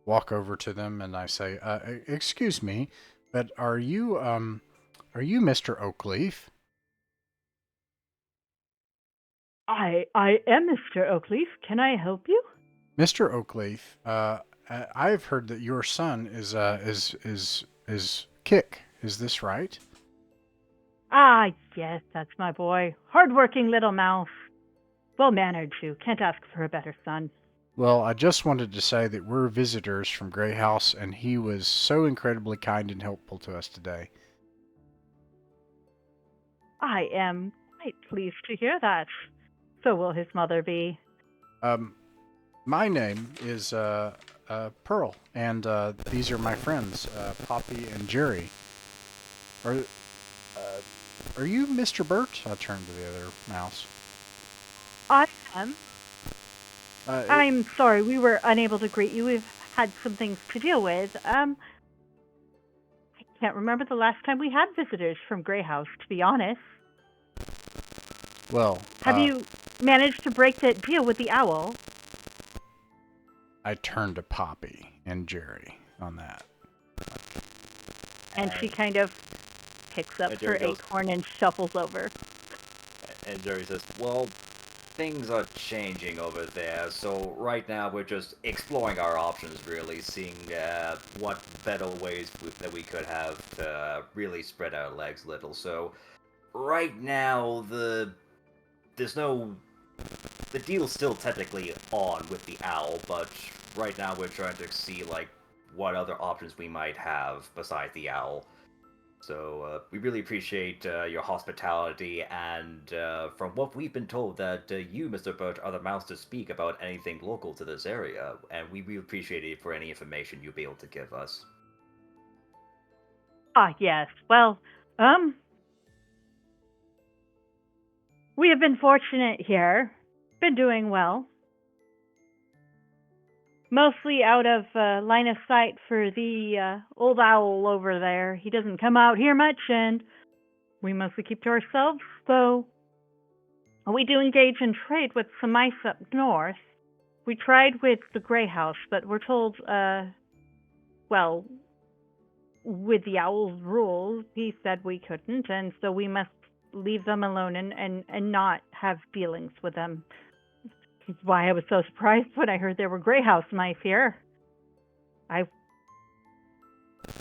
walk over to them and I say, "Excuse me, but are you Mr. Oakleaf?" I am Mr. Oakleaf. Can I help you? Mr. Oakleaf, I've heard that your son is Kick. Is this right? Ah, yes, that's my boy. Hard-working little mouse. Well-mannered, too. Can't ask for a better son. Well, I just wanted to say that we're visitors from Greyhouse, and he was so incredibly kind and helpful to us today. I am quite pleased to hear that. So will his mother be. My name is Pearl, and these are my friends, Poppy and Jerry. Are are you Mr. Burt? I turned to the other mouse. I am. I'm sorry, we were unable to greet you. We've had some things to deal with. I can't remember the last time we had visitors from Greyhouse, to be honest. Well, Have you managed to break that deal with the owl? I turned to Poppy and Jerry on that. And she kind of picks up her acorn and shuffles over. And Jerry says, well, things are changing over there, so right now we're just exploring our options, really, seeing what better ways that we could have to really spread our legs a little. So right now, the deal's still technically on with the owl, but right now we're trying to see, like, what other options we might have besides the owl. So we really appreciate your hospitality, and from what we've been told, that you, Mr. Burt, are the mouse to speak about anything local to this area, and we really appreciate it for any information you'll be able to give us. Ah, yes. Well, we have been fortunate here. Been doing well. Mostly out of line of sight for the old owl over there. He doesn't come out here much, and we mostly keep to ourselves, so we do engage in trade with some mice up north. We tried with the Greyhouse, but we're told, well, with the owl's rules, he said we couldn't, and so we must leave them alone and not have dealings with them. That's why I was so surprised when I heard there were Greyhouse mice here. I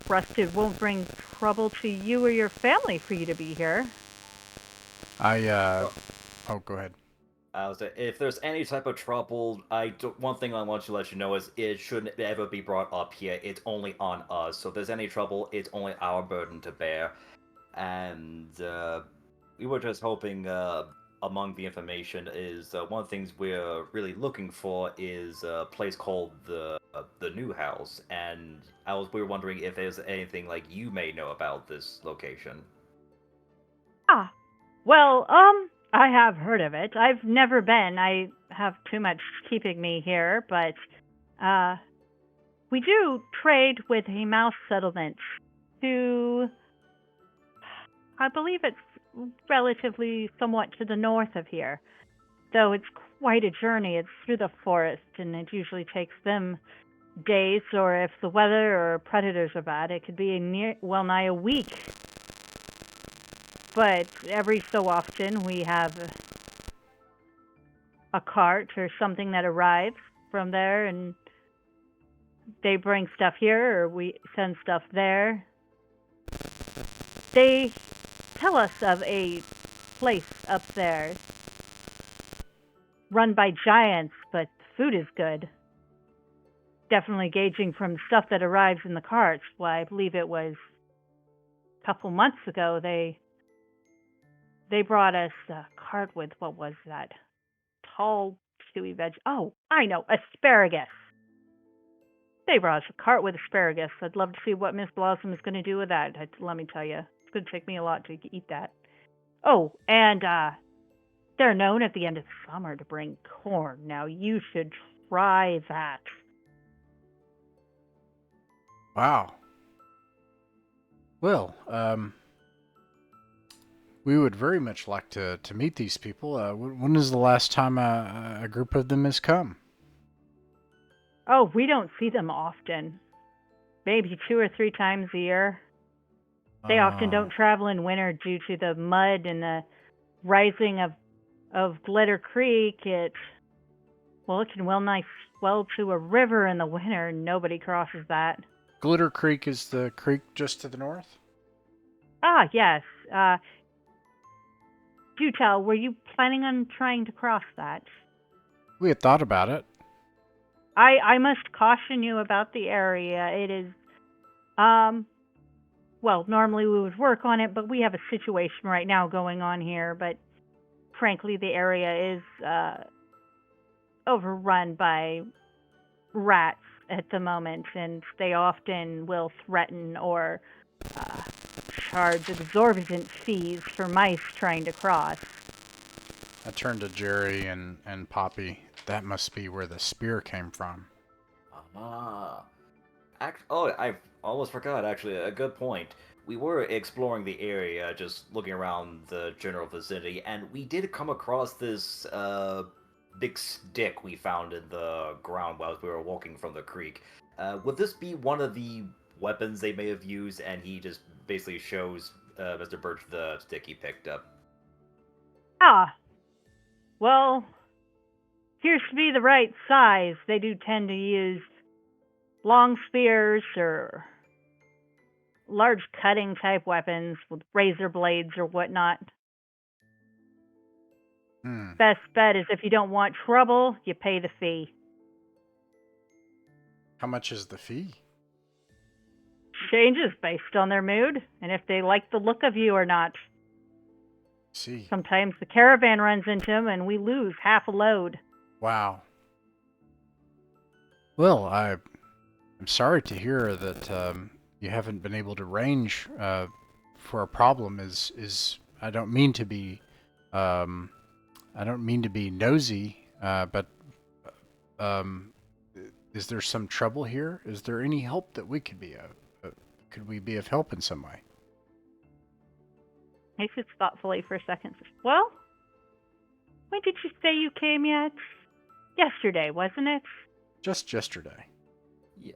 trust it won't bring trouble to you or your family for you to be here. Oh, go ahead. If there's any type of trouble, one thing I want to let you know is it shouldn't ever be brought up here. It's only on us. So if there's any trouble, it's only our burden to bear. And we were just hoping, among the information, is one of the things we're really looking for is a place called the New House. And we were wondering if there's anything like you may know about this location. Ah, well, I have heard of it. I've never been. I have too much keeping me here, but we do trade with a mouse settlement to, I believe it's relatively somewhat to the north of here. Though it's quite a journey. It's through the forest, and it usually takes them days, or if the weather or predators are bad, it could be well nigh a week. But every so often we have a cart or something that arrives from there, and they bring stuff here, or we send stuff there. They tell us of a place up there run by giants, but the food is good. Definitely gauging from stuff that arrives in the carts. Why, I believe it was a couple months ago they brought us a cart with, what was that? Tall, chewy veg. Oh, I know, asparagus. They brought us a cart with asparagus. I'd love to see what Miss Blossom is going to do with that. Let me tell you, it's going to take me a lot to eat that. Oh, and they're known at the end of summer to bring corn. Now, you should try that. Wow. Well, we would very much like to meet these people. When is the last time a group of them has come? Oh, we don't see them often. Maybe 2 or 3 times a year. They often don't travel in winter due to the mud and the rising of Glitter Creek. It can well nigh swell to a river in the winter, and nobody crosses that. Glitter Creek is the creek just to the north? Ah, yes. Do tell, were you planning on trying to cross that? We had thought about it. I must caution you about the area. It is, well, normally we would work on it, but we have a situation right now going on here. But frankly, the area is overrun by rats at the moment, and they often will threaten or charge exorbitant fees for mice trying to cross. I turned to Jerry and Poppy. That must be where the spear came from. I almost forgot, actually. A good point. We were exploring the area, just looking around the general vicinity, and we did come across this big stick we found in the ground while we were walking from the creek. Would this be one of the weapons they may have used? And he just basically shows Mr. Birch the stick he picked up. Ah, well, appears to be the right size. They do tend to use long spears or large cutting type weapons with razor blades or whatnot. Best bet is if you don't want trouble, you pay the fee. How much is the fee? Changes based on their mood and if they like the look of you or not. See. Sometimes the caravan runs into them and we lose half a load. Wow. Well, I'm sorry to hear that you haven't been able to range for a problem. I don't mean to be nosy, but is there some trouble here? Is there any help that we could be of? Could we be of help in some way? He sits thoughtfully for a second. Well, when did you say you came yet? Yesterday, wasn't it? Just yesterday. Yeah.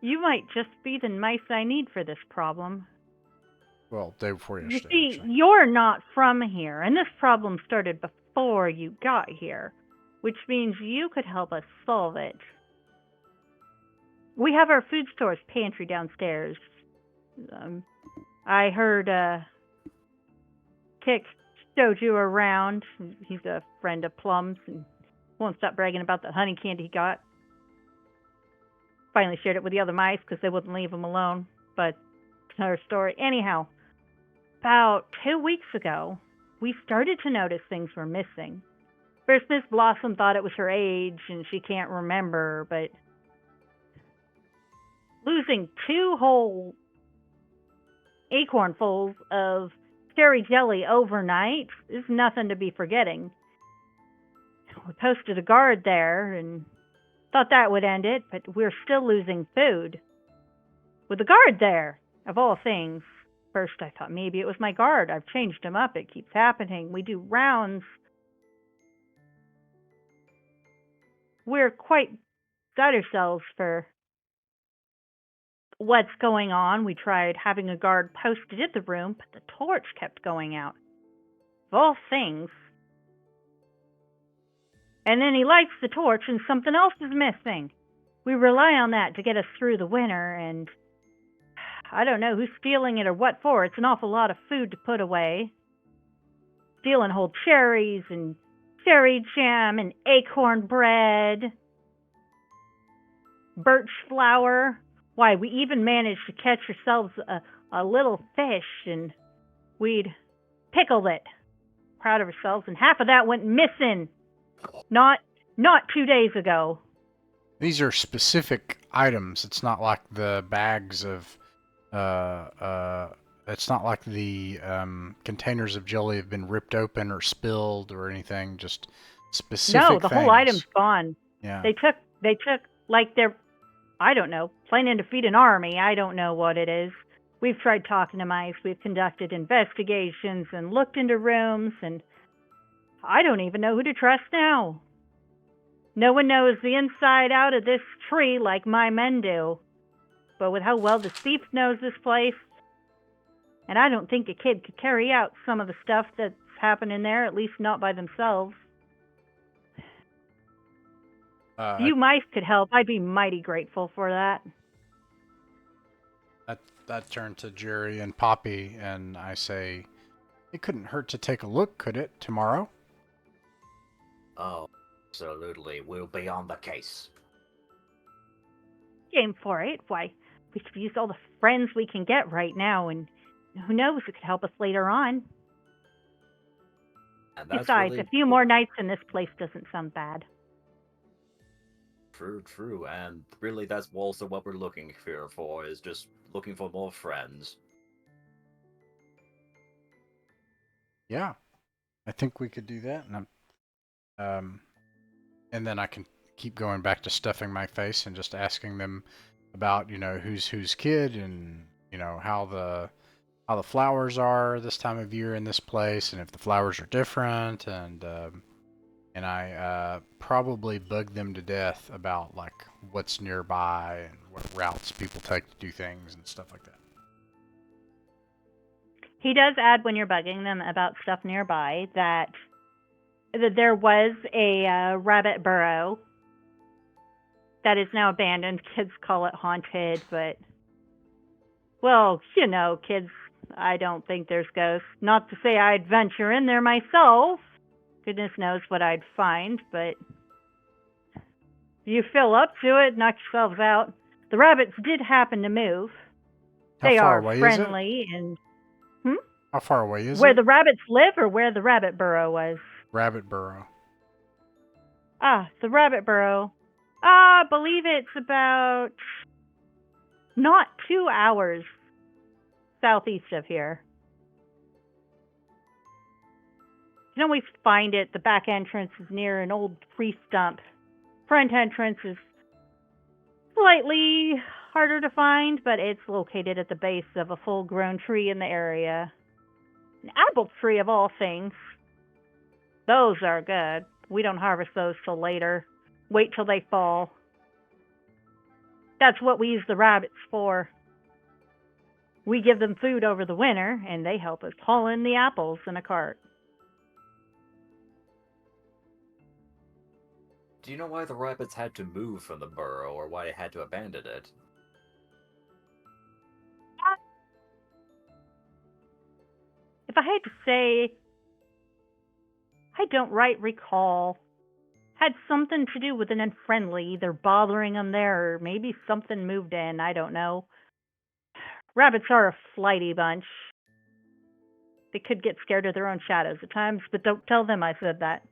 You might just be the mice I need for this problem. Well, day before You yesterday. see, actually. you're not from here, and this problem started before you got here, which means you could help us solve it. We have our food store's pantry downstairs. I heard Kick showed you around. He's a friend of Plum's and won't stop bragging about the honey candy he got. Finally shared it with the other mice because they wouldn't leave him alone. But it's another story. Anyhow, about 2 weeks ago, we started to notice things were missing. First, Miss Blossom thought it was her age and she can't remember, but losing 2 whole acornfuls of cherry jelly overnight is nothing to be forgetting. We posted a guard there and thought that would end it, but we're still losing food. With the guard there, of all things. First I thought maybe it was my guard. I've changed him up. It keeps happening. We do rounds. We're quite got ourselves for what's going on. We tried having a guard posted at the room, but the torch kept going out. Of all things. And then he lights the torch and something else is missing. We rely on that to get us through the winter, and I don't know who's stealing it or what for. It's an awful lot of food to put away. Stealing whole cherries and cherry jam and acorn bread. Birch flour. Why, we even managed to catch ourselves a little fish, and we'd pickled it. Proud of ourselves, and half of that went missing. Not 2 days ago. These are specific items. It's not like the bags of, it's not like the containers of jelly have been ripped open or spilled or anything. Just specific No, the things. whole item's gone. Yeah. They took like they're, I don't know, planning to feed an army. I don't know what it is. We've tried talking to mice. We've conducted investigations and looked into rooms, and I don't even know who to trust now. No one knows the inside out of this tree like my men do. But with how well the thief knows this place, and I don't think a kid could carry out some of the stuff that's happening there, at least not by themselves. If you mice could help, I'd be mighty grateful for that. I turn to Jerry and Poppy and I say, it couldn't hurt to take a look, could it, tomorrow? Oh, absolutely. We'll be on the case. Game for it. Why, we could use all the friends we can get right now, and who knows, it could help us later on. And that's Besides, really a few more nights in this place doesn't sound bad. True. And really, that's also what we're looking here for, is just looking for more friends. Yeah, I think we could do that. And then I can keep going back to stuffing my face and just asking them about, who's kid and, how the flowers are this time of year in this place, and if the flowers are different, and I probably bug them to death about like what's nearby and what routes people take to do things and stuff like that. He does add, when you're bugging them about stuff nearby, that there was a rabbit burrow that is now abandoned. Kids call it haunted, but, well, kids, I don't think there's ghosts. Not to say I'd venture in there myself. Goodness knows what I'd find, but if you fill up to it, knock yourselves out. The rabbits did happen to move. They are friendly and... How far away is it? Where the rabbits live, or where the rabbit burrow was? Rabbit burrow. The rabbit burrow. I believe it's about not 2 hours southeast of here. You can always find it. The back entrance is near an old tree stump. Front entrance is slightly harder to find, but it's located at the base of a full-grown tree in the area. An apple tree of all things. Those are good. We don't harvest those till later. Wait till they fall. That's what we use the rabbits for. We give them food over the winter, and they help us haul in the apples in a cart. Do you know why the rabbits had to move from the burrow, or why they had to abandon it? If I had to say, I don't recall. Had something to do with an unfriendly, either bothering them there or maybe something moved in, I don't know. Rabbits are a flighty bunch. They could get scared of their own shadows at times, but don't tell them I said that.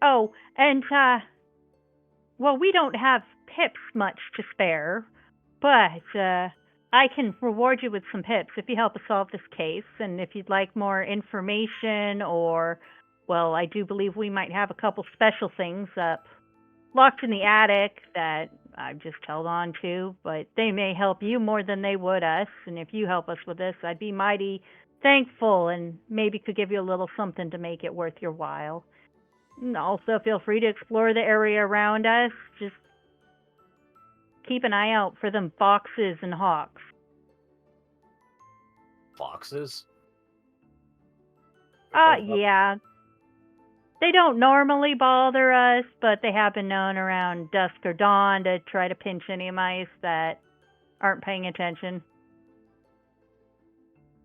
Oh, and, well, we don't have pips much to spare, but I can reward you with some pips if you help us solve this case, and if you'd like more information, or, well, I do believe we might have a couple special things up locked in the attic that I've just held on to, but they may help you more than they would us, and if you help us with this, I'd be mighty thankful, and maybe could give you a little something to make it worth your while. And also, feel free to explore the area around us. Just keep an eye out for them foxes and hawks. Foxes? Yeah. They don't normally bother us, but they have been known around dusk or dawn to try to pinch any mice that aren't paying attention.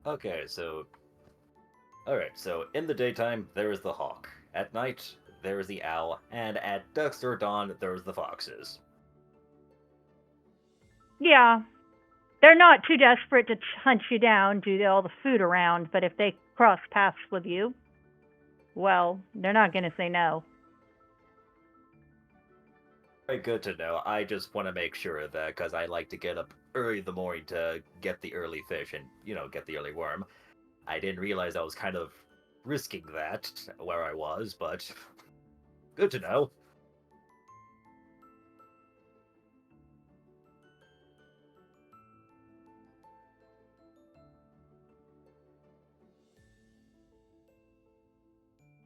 Okay, so... Alright, so in the daytime, there is the hawk. At night, there is the owl. And at dusk or dawn, there's the foxes. Yeah. They're not too desperate to hunt you down due to all the food around, but if they cross paths with you, well, they're not going to say no. Very good to know. I just want to make sure of that, because I like to get up early in the morning to get the early fish and, get the early worm. I didn't realize I was kind of risking that where I was, but good to know.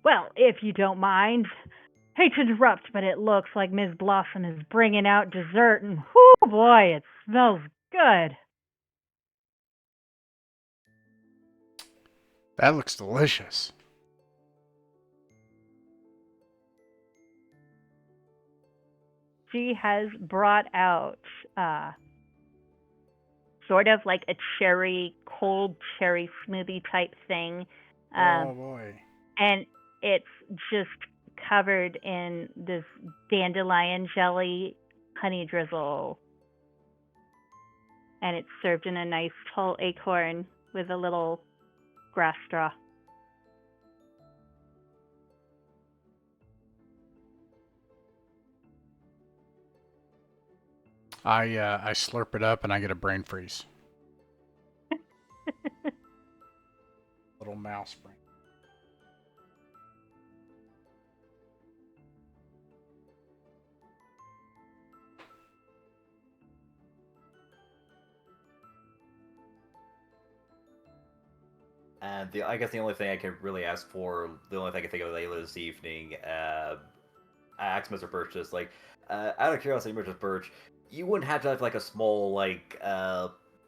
Well, if you don't mind, hate to interrupt, but it looks like Ms. Blossom is bringing out dessert, and whoo boy, it smells good. That looks delicious. She has brought out sort of like a cold cherry smoothie type thing. Oh boy. And it's just covered in this dandelion jelly honey drizzle. And it's served in a nice tall acorn with a little grass straw. I slurp it up and I get a brain freeze. Little mouse brain. And I guess the only thing I can really ask for, the only thing I can think of later this evening, I asked Mr. Birch just like, out of curiosity, Mr. Birch, you wouldn't have to have like a small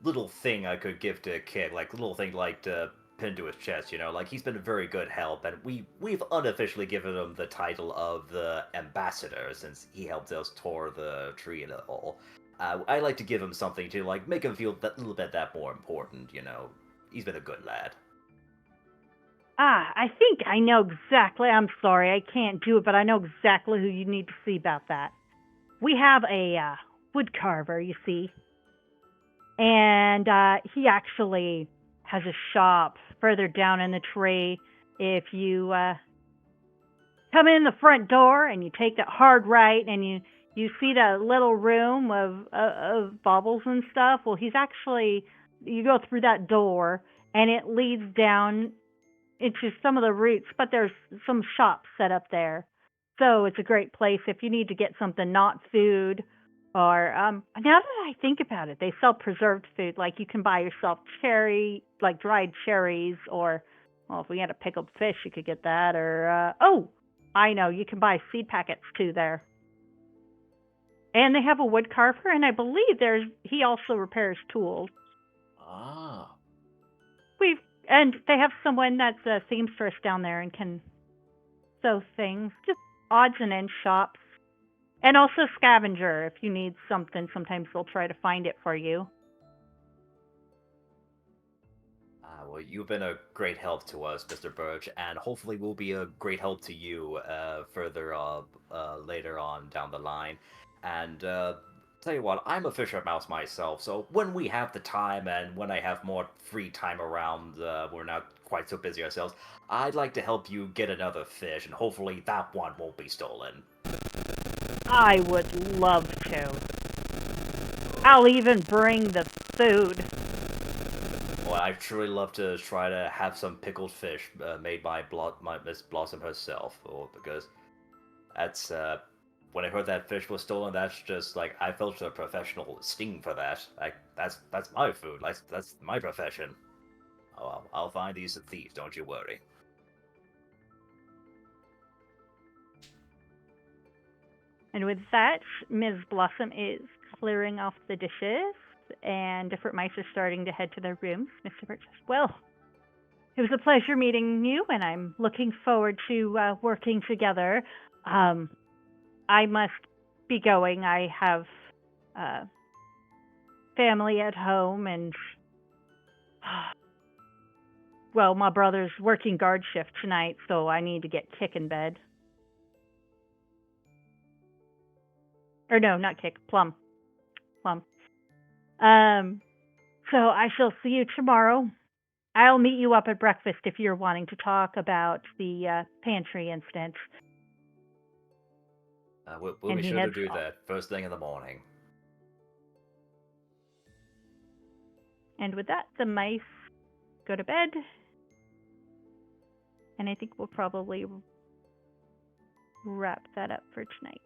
little thing I could give to a kid, like little thing like to pin to his chest, you know, like he's been a very good help, and we've unofficially given him the title of the ambassador since he helped us tour the tree and all. I like to give him something to like make him feel that little bit that more important, you know. He's been a good lad. I think I know exactly. I'm sorry, I can't do it, but I know exactly who you need to see about that. We have a wood carver, you see, and he actually has a shop further down in the tree. If you come in the front door and you take that hard right, and you see that little room of baubles and stuff. Well, he's actually, you go through that door and it leads down into some of the roots, but there's some shops set up there. So it's a great place if you need to get something not food, or now that I think about it, they sell preserved food. Like you can buy yourself dried cherries, or well, if we had a pickled fish, you could get that. Or I know, you can buy seed packets too there. And they have a wood carver, and I believe he also repairs tools. Ah. And they have someone that's a seamstress down there and can sew things, just odds and ends shops. And also scavenger, if you need something, sometimes they'll try to find it for you. Well, you've been a great help to us, Mr. Birch, and hopefully we'll be a great help to you further later on down the line. And tell you what, I'm a fisher mouse myself, so when we have the time and when I have more free time around, we're not quite so busy ourselves, I'd like to help you get another fish, and hopefully that one won't be stolen. I would love to. I'll even bring the food. Well, I'd truly love to try to have some pickled fish made by Miss Blossom herself, because that's when I heard that fish was stolen, that's just like I felt a professional sting for that. That's my food. That's my profession. Oh, I'll find these thieves. Don't you worry. And with that, Ms. Blossom is clearing off the dishes, and different mice are starting to head to their rooms. Mr. Birch says, well, it was a pleasure meeting you, and I'm looking forward to working together. I must be going. I have family at home, and well, my brother's working guard shift tonight, so I need to get Kick in bed. Or no, not Kick, Plum. So I shall see you tomorrow. I'll meet you up at breakfast if you're wanting to talk about the pantry incident. We'll be sure to do that first thing in the morning. And with that, the mice go to bed. And I think we'll probably wrap that up for tonight.